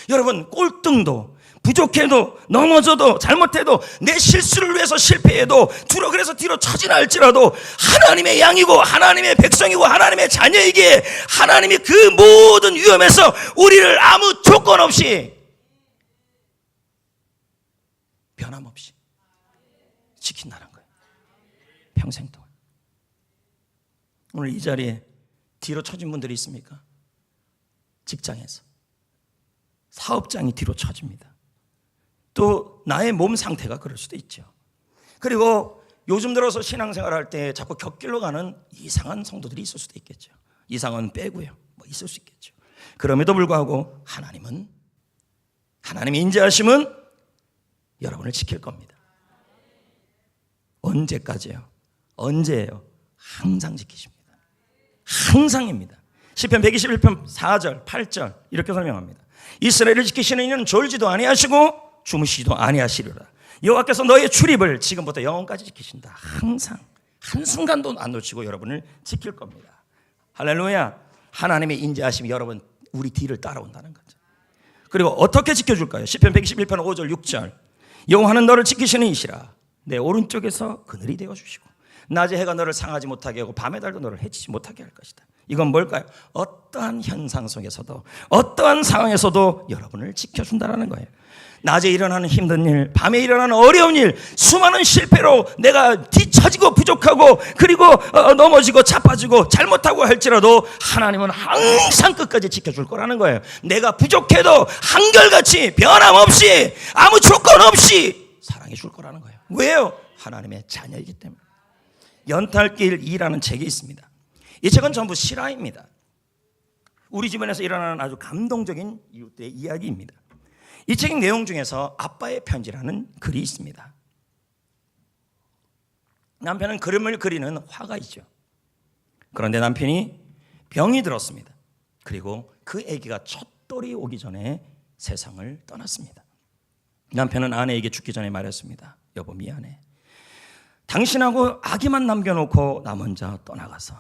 여러분, 꼴등도 부족해도, 넘어져도, 잘못해도, 내 실수를 위해서 실패해도, 그래서 뒤로 처지나 할지라도 하나님의 양이고 하나님의 백성이고 하나님의 자녀에게 하나님이 그 모든 위험에서 우리를 아무 조건 없이, 변함없이 지킨다는 거예요. 평생 동안. 오늘 이 자리에 뒤로 처진 분들이 있습니까? 직장에서 사업장이 뒤로 처집니다. 또 나의 몸 상태가 그럴 수도 있죠. 그리고 요즘 들어서 신앙생활 할 때 자꾸 곁길로 가는 이상한 성도들이 있을 수도 있겠죠. 이상은 빼고요, 뭐 있을 수 있겠죠. 그럼에도 불구하고 하나님의 인자하심은 여러분을 지킬 겁니다. 언제까지요? 언제예요? 항상 지키십니다. 항상입니다. 시편 121편 4절 8절 이렇게 설명합니다. 이스라엘을 지키시는 이는 졸지도 아니하시고 주무시지도 아니하시리라. 여호와께서 너의 출입을 지금부터 영원까지 지키신다. 항상 한순간도 안 놓치고 여러분을 지킬 겁니다. 할렐루야. 하나님의 인자하심이 여러분 우리 뒤를 따라온다는 거죠. 그리고 어떻게 지켜줄까요? 시편 121편 5절 6절 여호와는 너를 지키시는 이시라. 내 오른쪽에서 그늘이 되어주시고 낮에 해가 너를 상하지 못하게 하고 밤의 달도 너를 해치지 못하게 할 것이다. 이건 뭘까요? 어떠한 현상 속에서도 어떠한 상황에서도 여러분을 지켜준다는 거예요. 낮에 일어나는 힘든 일, 밤에 일어나는 어려운 일, 수많은 실패로 내가 뒤처지고 부족하고 그리고 넘어지고 자빠지고 잘못하고 할지라도 하나님은 항상 끝까지 지켜줄 거라는 거예요. 내가 부족해도 한결같이 변함없이 아무 조건 없이 사랑해 줄 거라는 거예요. 왜요? 하나님의 자녀이기 때문에. 연탈길 2라는 책이 있습니다. 이 책은 전부 실화입니다. 우리 주변에서 일어나는 아주 감동적인 이웃들의 이야기입니다. 이 책 내용 중에서 아빠의 편지라는 글이 있습니다. 남편은 그림을 그리는 화가이죠. 그런데 남편이 병이 들었습니다. 그리고 그 아기가 첫돌이 오기 전에 세상을 떠났습니다. 남편은 아내에게 죽기 전에 말했습니다. 여보 미안해. 당신하고 아기만 남겨놓고 나 혼자 떠나가서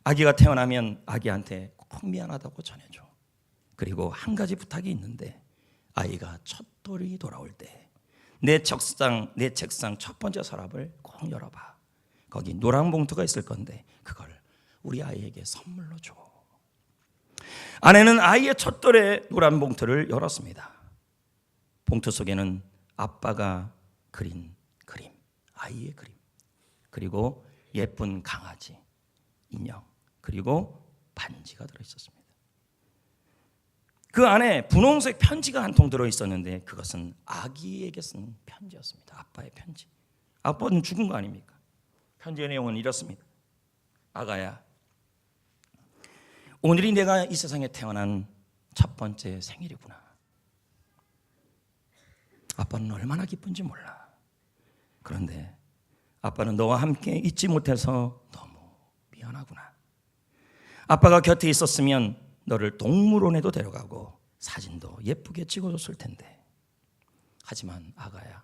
아기가 태어나면 아기한테 꼭 미안하다고 전해줘. 그리고 한 가지 부탁이 있는데 아이가 첫돌이 돌아올 때 내 책상 첫 번째 서랍을 꼭 열어봐. 거기 노란 봉투가 있을 건데 그걸 우리 아이에게 선물로 줘. 아내는 아이의 첫돌의 노란 봉투를 열었습니다. 봉투 속에는 아빠가 그린 그림, 아이의 그림, 그리고 예쁜 강아지, 인형, 그리고 반지가 들어있었습니다. 그 안에 분홍색 편지가 한 통 들어있었는데 그것은 아기에게 쓴 편지였습니다. 아빠의 편지. 아빠는 죽은 거 아닙니까? 편지의 내용은 이렇습니다. 아가야, 오늘이 내가 이 세상에 태어난 첫 번째 생일이구나. 아빠는 얼마나 기쁜지 몰라. 그런데 아빠는 너와 함께 있지 못해서 너무 미안하구나. 아빠가 곁에 있었으면 너를 동물원에도 데려가고 사진도 예쁘게 찍어줬을 텐데. 하지만 아가야,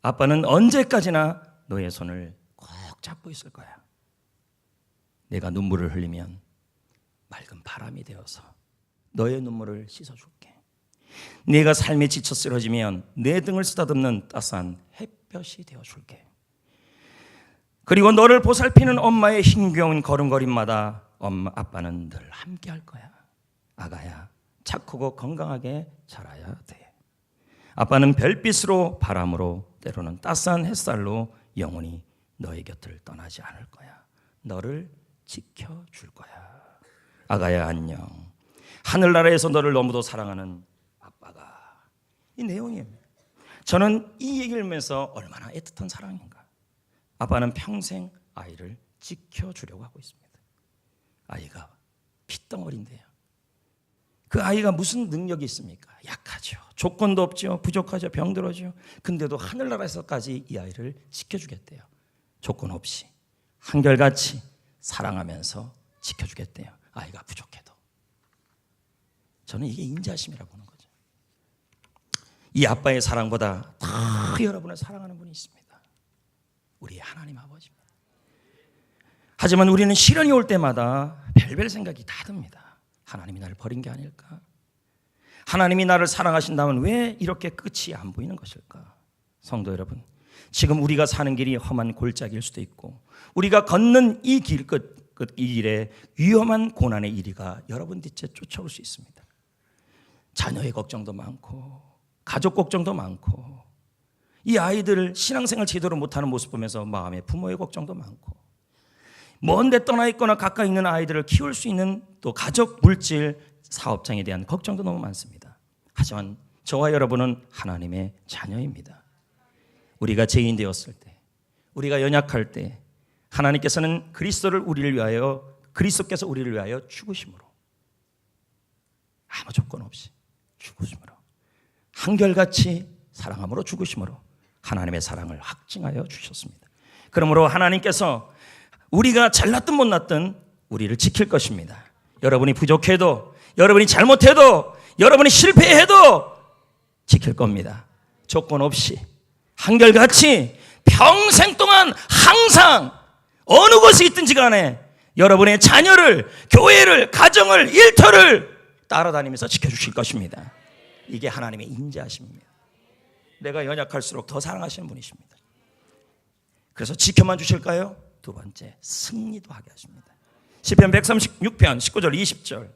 아빠는 언제까지나 너의 손을 꼭 잡고 있을 거야. 내가 눈물을 흘리면 맑은 바람이 되어서 너의 눈물을 씻어줄게. 네가 삶에 지쳐 쓰러지면 내 등을 쓰다듬는 따스한 햇볕이 되어줄게. 그리고 너를 보살피는 엄마의 힘겨운 걸음걸이마다 아빠는 늘 함께 할 거야. 아가야, 착하고 건강하게 자라야 돼. 아빠는 별빛으로 바람으로 때로는 따스한 햇살로 영원히 너의 곁을 떠나지 않을 거야. 너를 지켜줄 거야. 아가야 안녕. 하늘나라에서 너를 너무도 사랑하는 아빠가. 이 내용이에요. 저는 이 얘기를 읽으면서 얼마나 애틋한 사랑인가. 아빠는 평생 아이를 지켜주려고 하고 있습니다. 아이가 핏덩어리인데요. 그 아이가 무슨 능력이 있습니까? 약하죠. 조건도 없죠. 부족하죠. 병들어죠. 근데도 하늘나라에서까지 이 아이를 지켜주겠대요. 조건 없이 한결같이 사랑하면서 지켜주겠대요. 아이가 부족해도. 저는 이게 인자심이라고 보는 거죠. 이 아빠의 사랑보다 더 여러분을 사랑하는 분이 있습니다. 우리 하나님 아버지입니다. 하지만 우리는 시련이 올 때마다 별별 생각이 다 듭니다. 하나님이 나를 버린 게 아닐까? 하나님이 나를 사랑하신다면 왜 이렇게 끝이 안 보이는 것일까? 성도 여러분, 지금 우리가 사는 길이 험한 골짜기일 수도 있고 우리가 걷는 이 길에 위험한 고난의 이리가 여러분 뒤째 쫓아올 수 있습니다. 자녀의 걱정도 많고 가족 걱정도 많고 이 아이들 신앙생활 제대로 못하는 모습 보면서 마음에 부모의 걱정도 많고 먼 데 떠나 있거나 가까이 있는 아이들을 키울 수 있는 또 가족, 물질, 사업장에 대한 걱정도 너무 많습니다. 하지만 저와 여러분은 하나님의 자녀입니다. 우리가 죄인 되었을 때, 우리가 연약할 때 하나님께서는 그리스도께서 우리를 위하여 죽으심으로, 아무 조건 없이 죽으심으로, 한결같이 사랑함으로 죽으심으로 하나님의 사랑을 확증하여 주셨습니다. 그러므로 하나님께서 우리가 잘났든 못났든 우리를 지킬 것입니다. 여러분이 부족해도, 여러분이 잘못해도, 여러분이 실패해도 지킬 겁니다. 조건 없이 한결같이 평생 동안 항상 어느 곳에 있든지 간에 여러분의 자녀를, 교회를, 가정을, 일터를 따라다니면서 지켜주실 것입니다. 이게 하나님의 인자하심입니다. 내가 연약할수록 더 사랑하시는 분이십니다. 그래서 지켜만 주실까요? 두 번째, 승리도 하게 하십니다. 시편 136편 19절 20절,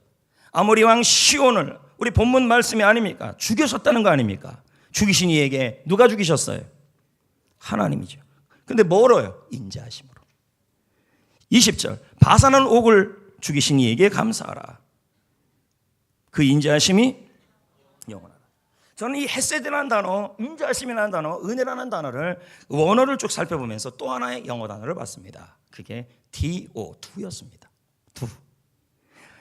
아모리 왕 시온을 우리 본문 말씀이 아닙니까? 죽이셨다는 거 아닙니까? 죽이신 이에게 누가 죽이셨어요? 하나님이죠. 근데 뭐로요? 인자하심으로. 20절, 바산한 옥을 죽이신 이에게 감사하라. 그 인자하심이 영원하다. 저는 이 헤세드라는 단어, 인자하심이라는 단어, 은혜라는 단어를 원어를 쭉 살펴보면서 또 하나의 영어 단어를 봤습니다. 그게 DO2였습니다. 두.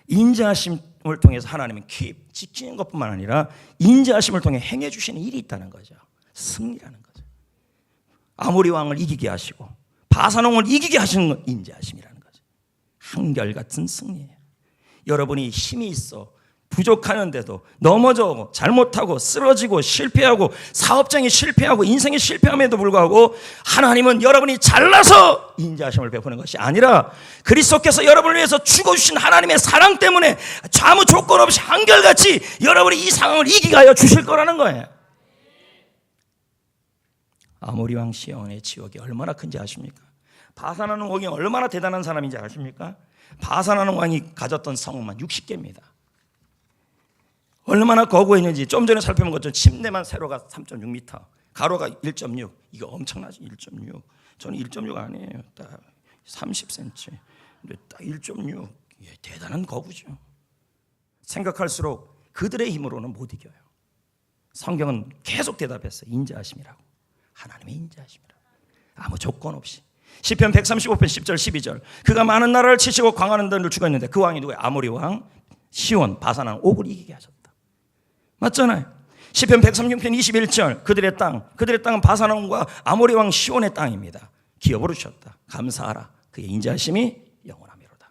인자하심을 통해서 하나님은 keep, 지키는 것뿐만 아니라 인자하심을 통해 행해 주시는 일이 있다는 거죠. 승리라는 거죠. 아모리 왕을 이기게 하시고 바산왕을 이기게 하시는 건 인자하심이라는 거죠. 한결같은 승리예요. 여러분이 힘이 있어 부족하는데도 넘어져고 잘못하고 쓰러지고 실패하고 사업장에 실패하고 인생에 실패함에도 불구하고 하나님은 여러분이 잘나서 인자하심을 베푸는 것이 아니라 그리스도께서 여러분을 위해서 죽어주신 하나님의 사랑 때문에 아무 조건 없이 한결같이 여러분이 이 상황을 이기게 하여 주실 거라는 거예요. 아모리 왕 시온의 지옥이 얼마나 큰지 아십니까? 바산하는 왕이 얼마나 대단한 사람인지 아십니까? 바산하는 왕이 가졌던 성만 60개입니다. 얼마나 거구했는지 좀 전에 살펴본 것처럼 침대만 세로가 3.6m, 가로가 1.6. 이거 엄청나지. 1.6. 저는 1.6 아니에요. 딱 30cm. 근데 딱 1.6. 예, 대단한 거구죠. 생각할수록 그들의 힘으로는 못 이겨요. 성경은 계속 대답했어요. 인자하심이라고. 하나님의 인자하심이라고. 아무 조건 없이. 시편 135편 10절 12절. 그가 많은 나라를 치시고 광활한 들을 죽였는데 그 왕이 누구예요? 아모리 왕 시온 바산왕 옥을 이기게 하셨다. 맞잖아요. 시편 136편 21절 그들의 땅은 바산왕과 아모리 왕 시온의 땅입니다. 기업으로 주셨다. 감사하라. 그의 인자하심이 영원하미로다.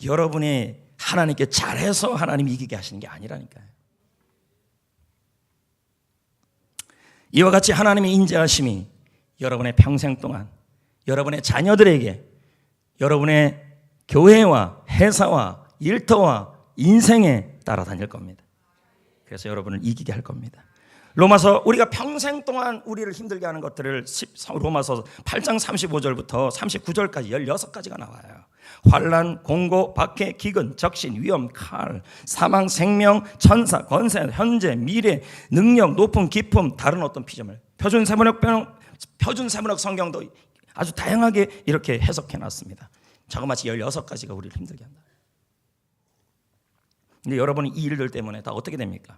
여러분이 하나님께 잘해서 하나님이 이기게 하시는 게 아니라니까요. 이와 같이 하나님의 인자하심이 여러분의 평생 동안 여러분의 자녀들에게 여러분의 교회와 회사와 일터와 인생에 따라다닐 겁니다. 그래서 여러분을 이기게 할 겁니다. 로마서 우리가 평생 동안 우리를 힘들게 하는 것들을 로마서 8장 35절부터 39절까지 16가지가 나와요. 환난, 공고, 박해, 기근, 적신, 위험, 칼, 사망, 생명, 천사, 권세, 현재, 미래, 능력, 높음, 깊음, 다른 어떤 피조물. 표준 세문학 성경도 아주 다양하게 이렇게 해석해 놨습니다. 자그마치 16가지가 우리를 힘들게 한다. 근데 여러분이 이 일들 때문에 다 어떻게 됩니까?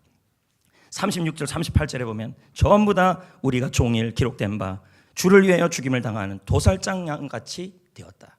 36절 38절에 보면 전부 다 우리가 종일 기록된 바 주를 위하여 죽임을 당하는 도살장 양같이 되었다.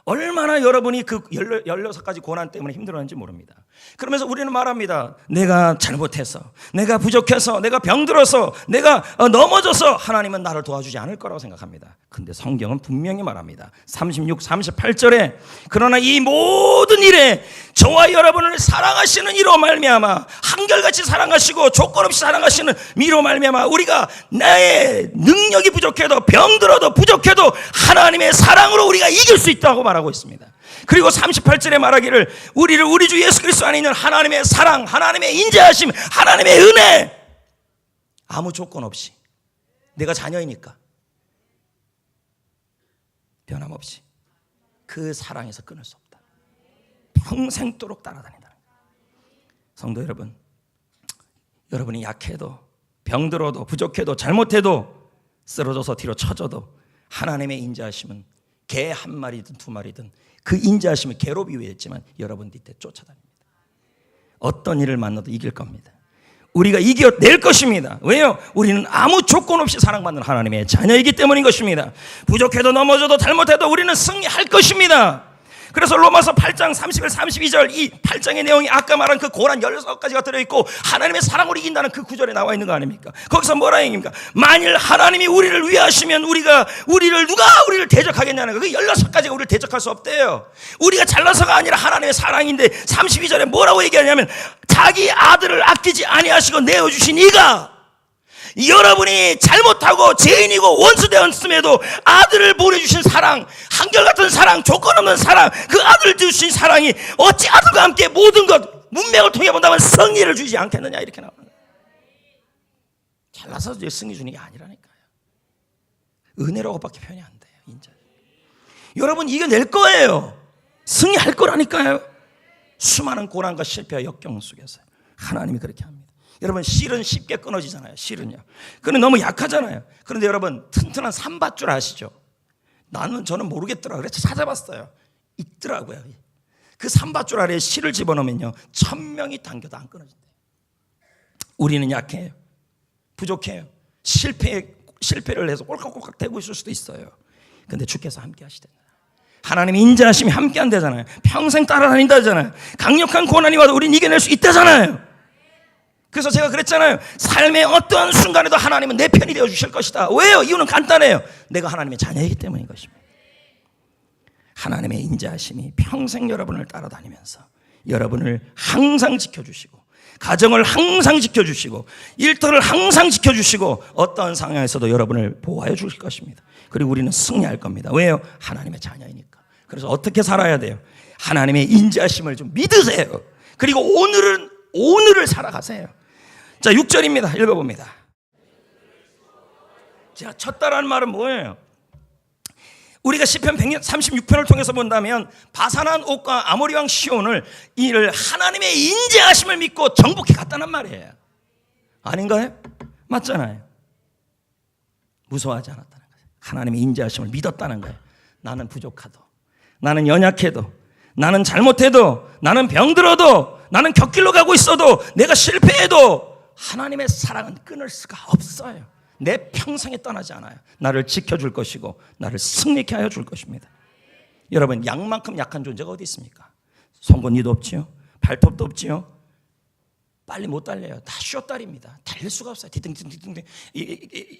얼마나 여러분이 그 16가지 고난 때문에 힘들었는지 모릅니다. 그러면서 우리는 말합니다. 내가 잘못해서, 내가 부족해서, 내가 병들어서, 내가 넘어져서 하나님은 나를 도와주지 않을 거라고 생각합니다. 근데 성경은 분명히 말합니다. 36, 38절에 그러나 이 모든 일에 저와 여러분을 사랑하시는 이로 말미암아 한결같이 사랑하시고 조건 없이 사랑하시는 이로 말미암아 우리가 나의 능력이 부족해도 병들어도 부족해도 하나님의 사랑으로 우리가 이길 수 있다고 말합니다. 말하고 있습니다. 그리고 38절에 말하기를 우리를 우리 주 예수 그리스도 안에 있는 하나님의 사랑, 하나님의 인자하심, 하나님의 은혜, 아무 조건 없이 내가 자녀이니까 변함없이 그 사랑에서 끊을 수 없다. 평생도록 따라다닌다는 거예요. 성도 여러분, 여러분이 약해도 병들어도 부족해도 잘못해도 쓰러져서 뒤로 쳐져도 하나님의 인자하심은 개 한 마리든 두 마리든 그 인자하심을 개로 비유했지만 여러분 뒤태 쫓아다닙니다. 어떤 일을 만나도 이길 겁니다. 우리가 이겨낼 것입니다. 왜요? 우리는 아무 조건 없이 사랑받는 하나님의 자녀이기 때문인 것입니다. 부족해도 넘어져도 잘못해도 우리는 승리할 것입니다. 그래서 로마서 8장 31, 32절 이 8장의 내용이 아까 말한 그 고난 16가지가 들어있고 하나님의 사랑으로 이긴다는 그 구절에 나와 있는 거 아닙니까? 거기서 뭐라 얘기입니까? 만일 하나님이 우리를 위하시면 누가 우리를 대적하겠냐는 거예요. 그 16가지가 우리를 대적할 수 없대요. 우리가 잘나서가 아니라 하나님의 사랑인데 32절에 뭐라고 얘기하냐면 자기 아들을 아끼지 아니하시고 내어주신 이가 여러분이 잘못하고 죄인이고 원수되었음에도 아들을 보내주신 사랑, 한결같은 사랑, 조건 없는 사랑, 그 아들을 주신 사랑이 어찌 아들과 함께 모든 것 문맥을 통해 본다면 승리를 주지 않겠느냐 이렇게 나오는 거예요. 잘나서 승리 주는 게 아니라니까요. 은혜라고밖에 표현이 안 돼요. 인자. 여러분 이겨낼 거예요. 승리할 거라니까요. 수많은 고난과 실패와 역경 속에서 하나님이 그렇게 합니다. 여러분 실은 쉽게 끊어지잖아요. 실은요. 그는 너무 약하잖아요. 그런데 여러분 튼튼한 산밧줄 아시죠? 저는 모르겠더라고요. 그래서 찾아봤어요. 있더라고요. 그 산밧줄 아래에 실을 집어넣으면요 1000명이 당겨도 안 끊어진대요. 우리는 약해요. 부족해요. 실패를 해서 꼴깍꼴깍 대고 있을 수도 있어요. 그런데 주께서 함께 하시잖아요. 하나님의 인자하심이 함께 한다잖아요. 평생 따라다닌다잖아요. 강력한 고난이 와도 우리는 이겨낼 수 있다잖아요. 그래서 제가 그랬잖아요. 삶의 어떠한 순간에도 하나님은 내 편이 되어 주실 것이다. 왜요? 이유는 간단해요. 내가 하나님의 자녀이기 때문인 것입니다. 하나님의 인자하심이 평생 여러분을 따라다니면서 여러분을 항상 지켜주시고 가정을 항상 지켜주시고 일터를 항상 지켜주시고 어떠한 상황에서도 여러분을 보호하여 주실 것입니다. 그리고 우리는 승리할 겁니다. 왜요? 하나님의 자녀이니까. 그래서 어떻게 살아야 돼요? 하나님의 인자하심을 좀 믿으세요. 그리고 오늘을 살아가세요. 자, 6절입니다. 읽어봅니다. 자, 쳤다라는 말은 뭐예요? 우리가 시편 136편을 통해서 본다면 바산한 옥과 아모리 왕 시온을 이를 하나님의 인자하심을 믿고 정복해 갔다는 말이에요. 아닌가요? 맞잖아요. 무서워하지 않았다는 거예요. 하나님의 인자하심을 믿었다는 거예요. 나는 부족하도, 나는 연약해도, 나는 잘못해도, 나는 병들어도, 나는 곁길로 가고 있어도, 내가 실패해도 하나님의 사랑은 끊을 수가 없어요. 내 평생에 떠나지 않아요. 나를 지켜줄 것이고 나를 승리케 하여 줄 것입니다. 여러분 양만큼 약한 존재가 어디 있습니까? 송곳니도 없지요. 발톱도 없지요. 빨리 못 달려요. 다 쉬었다립니다. 달릴 수가 없어요. 뒤등뒤등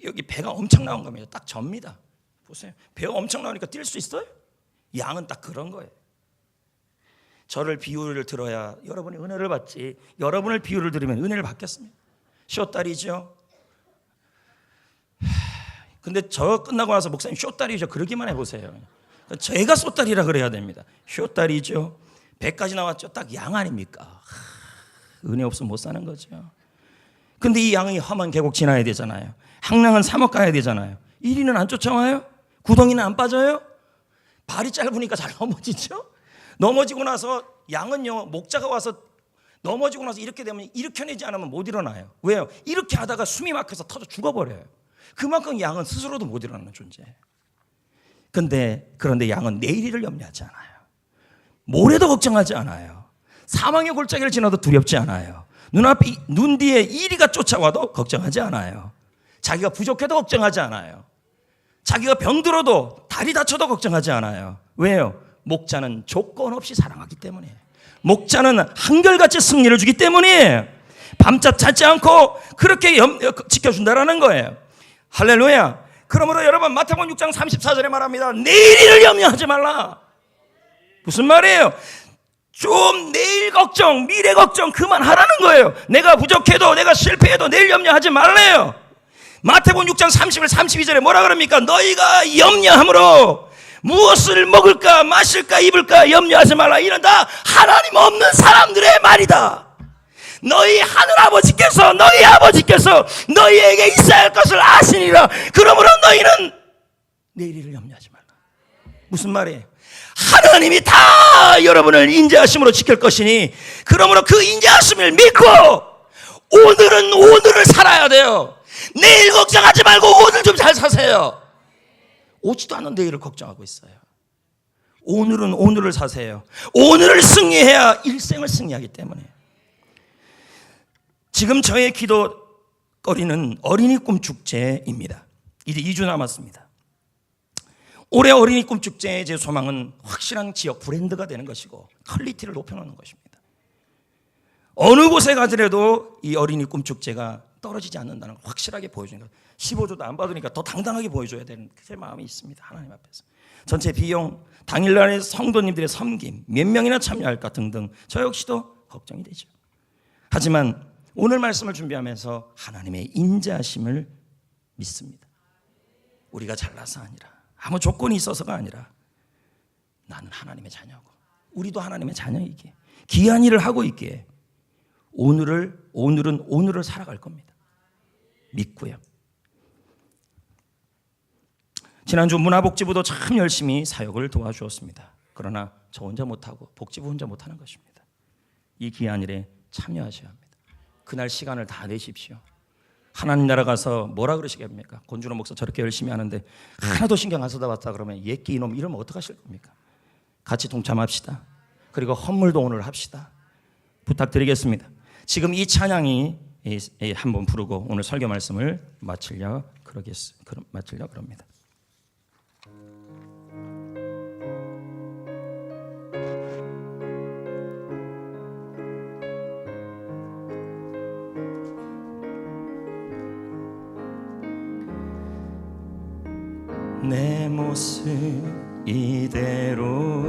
여기 배가 엄청 나온 겁니다. 딱 접니다. 보세요. 배가 엄청 나오니까 뛸 수 있어요? 양은 딱 그런 거예요. 저를 비유를 들어야 여러분이 은혜를 받지. 여러분을 비유를 들으면 은혜를 받겠습니다. 쇼다리죠. 근데 저 끝나고 나서 목사님 쇼다리죠. 그러기만 해보세요. 제가 쏘다리라 그래야 됩니다. 쇼다리죠. 배까지 나왔죠. 딱 양 아닙니까? 은혜 없으면 못 사는 거죠. 근데 이 양이 험한 계곡 지나야 되잖아요. 한량은 사막 가야 되잖아요. 1위는 안 쫓아와요? 구덩이는 안 빠져요? 발이 짧으니까 잘 넘어지죠. 넘어지고 나서 양은요 목자가 와서 넘어지고 나서 이렇게 되면 일으켜내지 않으면 못 일어나요. 왜요? 이렇게 하다가 숨이 막혀서 터져 죽어버려요. 그만큼 양은 스스로도 못 일어나는 존재예요. 그런데 양은 내일을 염려하지 않아요. 모레도 걱정하지 않아요. 사망의 골짜기를 지나도 두렵지 않아요. 눈 뒤에 이리가 쫓아와도 걱정하지 않아요. 자기가 부족해도 걱정하지 않아요. 자기가 병들어도 다리 다쳐도 걱정하지 않아요. 왜요? 목자는 조건 없이 사랑하기 때문이에요. 목자는 한결같이 승리를 주기 때문이에요. 밤낮 찾지 않고 그렇게 지켜준다라는 거예요. 할렐루야. 그러므로 여러분 마태복음 6장 34절에 말합니다. 내일을 염려하지 말라. 무슨 말이에요? 좀 내일 걱정, 미래 걱정 그만하라는 거예요. 내가 부족해도 내가 실패해도 내일 염려하지 말래요. 마태복음 6장 31, 32절에 뭐라 그럽니까? 너희가 염려함으로 무엇을 먹을까 마실까 입을까 염려하지 말라. 이런 다 하나님 없는 사람들의 말이다. 너희 하늘아버지께서 너희 아버지께서 너희에게 있어야 할 것을 아시니라. 그러므로 너희는 내일 일을 염려하지 말라. 무슨 말이에요? 하나님이 다 여러분을 인자하심으로 지킬 것이니 그러므로 그 인자하심을 믿고 오늘은 오늘을 살아야 돼요. 내일 걱정하지 말고 오늘 좀 잘 사세요. 오지도 않은 내일을 걱정하고 있어요. 오늘은 오늘을 사세요. 오늘을 승리해야 일생을 승리하기 때문에. 지금 저의 기도거리는 어린이 꿈 축제입니다. 이제 2주 남았습니다. 올해 어린이 꿈 축제의 제 소망은 확실한 지역 브랜드가 되는 것이고 퀄리티를 높여놓는 것입니다. 어느 곳에 가더라도 이 어린이 꿈 축제가 떨어지지 않는다는 걸 확실하게 보여주는 것. 15조도 안 받으니까 더 당당하게 보여줘야 되는 제 마음이 있습니다. 하나님 앞에서. 전체 비용, 당일날의 성도님들의 섬김, 몇 명이나 참여할까 등등 저 역시도 걱정이 되죠. 하지만 오늘 말씀을 준비하면서 하나님의 인자하심을 믿습니다. 우리가 잘나서 아니라 아무 조건이 있어서가 아니라 나는 하나님의 자녀고 우리도 하나님의 자녀이기에 귀한 일을 하고 있기에 오늘은 오늘을 살아갈 겁니다. 믿고요. 지난주 문화복지부도 참 열심히 사역을 도와주었습니다. 그러나 저 혼자 못하고 복지부 혼자 못하는 것입니다. 이 귀한 일에 참여하셔야 합니다. 그날 시간을 다 내십시오. 하나님 나라 가서 뭐라 그러시겠습니까? 권준호 목사 저렇게 열심히 하는데 하나도 신경 안 써다 봤다 그러면 예끼 이놈 이러면 어떡하실 겁니까? 같이 동참합시다. 그리고 헌물도 오늘 합시다. 부탁드리겠습니다. 지금 이 찬양이 한번 부르고 오늘 설교 말씀을 마치려 그럽니다. 내 모습 이대로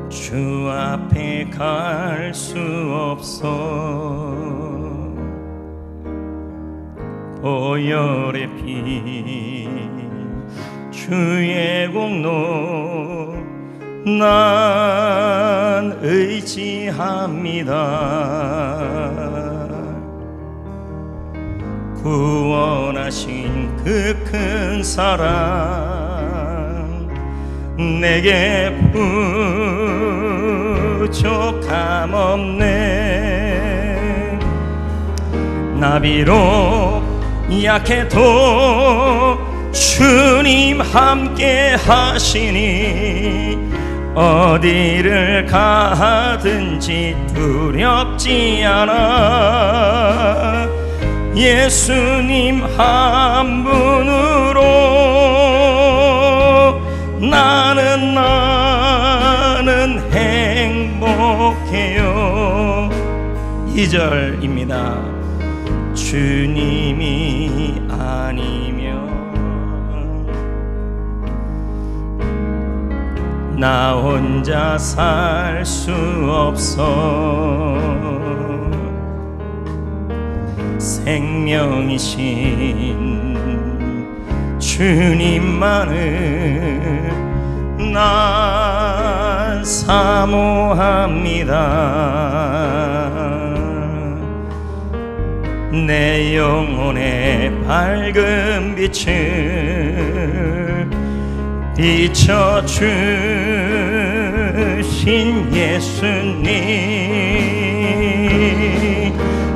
주 앞에 갈 수 없어 보혈의 피 주의 공로 난 의지합니다. 구원하신 그 큰 사랑 내게 부족함 없네. 나 비록 약해도 주님 함께 하시니 어디를 가든지 두렵지 않아. 예수님 한 분으로 나는 행복해요. 2절입니다. 주님이 아니면 나 혼자 살 수 없어. 생명이신 주님만을 난 사모합니다. 내 영혼의 밝은 빛을 비춰주신 예수님,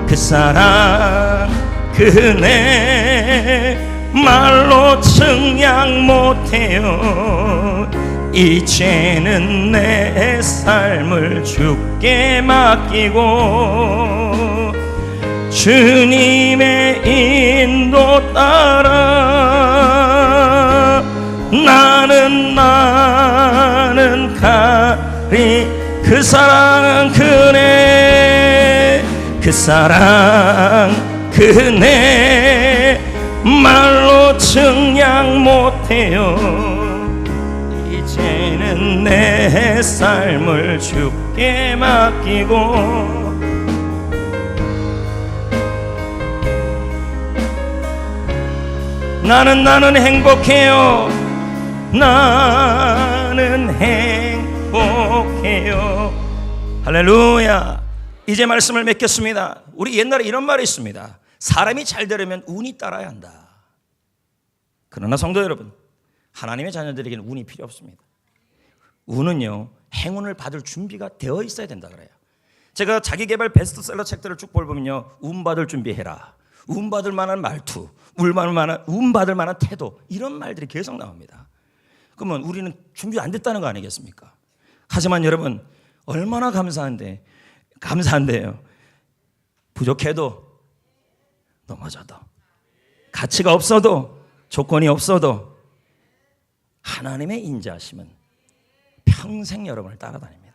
그 사랑 그 은혜 말로 증량 못해요. 이제는 내 삶을 주께 맡기고 주님의 인도 따라 나는 가리. 그 사랑 그 은혜, 그 사랑 그 은혜 말로 증량 못해요. 이제는 내 삶을 주께 맡기고 나는 행복해요. 나는 행복해요. 할렐루야. 이제 말씀을 맺겠습니다. 우리 옛날에 이런 말이 있습니다. 사람이 잘 되려면 운이 따라야 한다. 그러나 성도 여러분, 하나님의 자녀들에게는 운이 필요 없습니다. 운은요, 행운을 받을 준비가 되어 있어야 된다 그래요. 제가 자기개발 베스트셀러 책들을 쭉 보면요, 운 받을 준비해라, 운 받을 만한 말투, 운 받을 만한 태도, 이런 말들이 계속 나옵니다. 그러면 우리는 준비 안 됐다는 거 아니겠습니까? 하지만 여러분, 얼마나 감사한데요. 부족해도, 넘어져도, 가치가 없어도, 조건이 없어도 하나님의 인자하심은 평생 여러분을 따라다닙니다.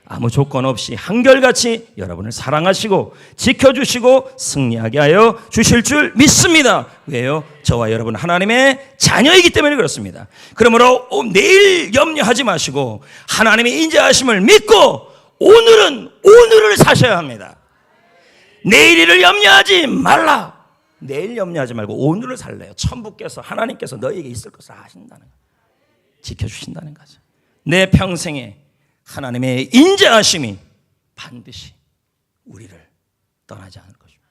아무 조건 없이 한결같이 여러분을 사랑하시고 지켜주시고 승리하게 하여 주실 줄 믿습니다. 왜요? 저와 여러분 하나님의 자녀이기 때문에 그렇습니다. 그러므로 내일 염려하지 마시고 하나님의 인자하심을 믿고 오늘을 사셔야 합니다. 내일을 염려하지 말라. 내일 염려하지 말고 오늘을 살래요. 천부께서, 하나님께서 너에게 있을 것을 아신다는 거예요. 지켜주신다는 거죠. 내 평생에 하나님의 인자하심이 반드시 우리를 떠나지 않을 것입니다.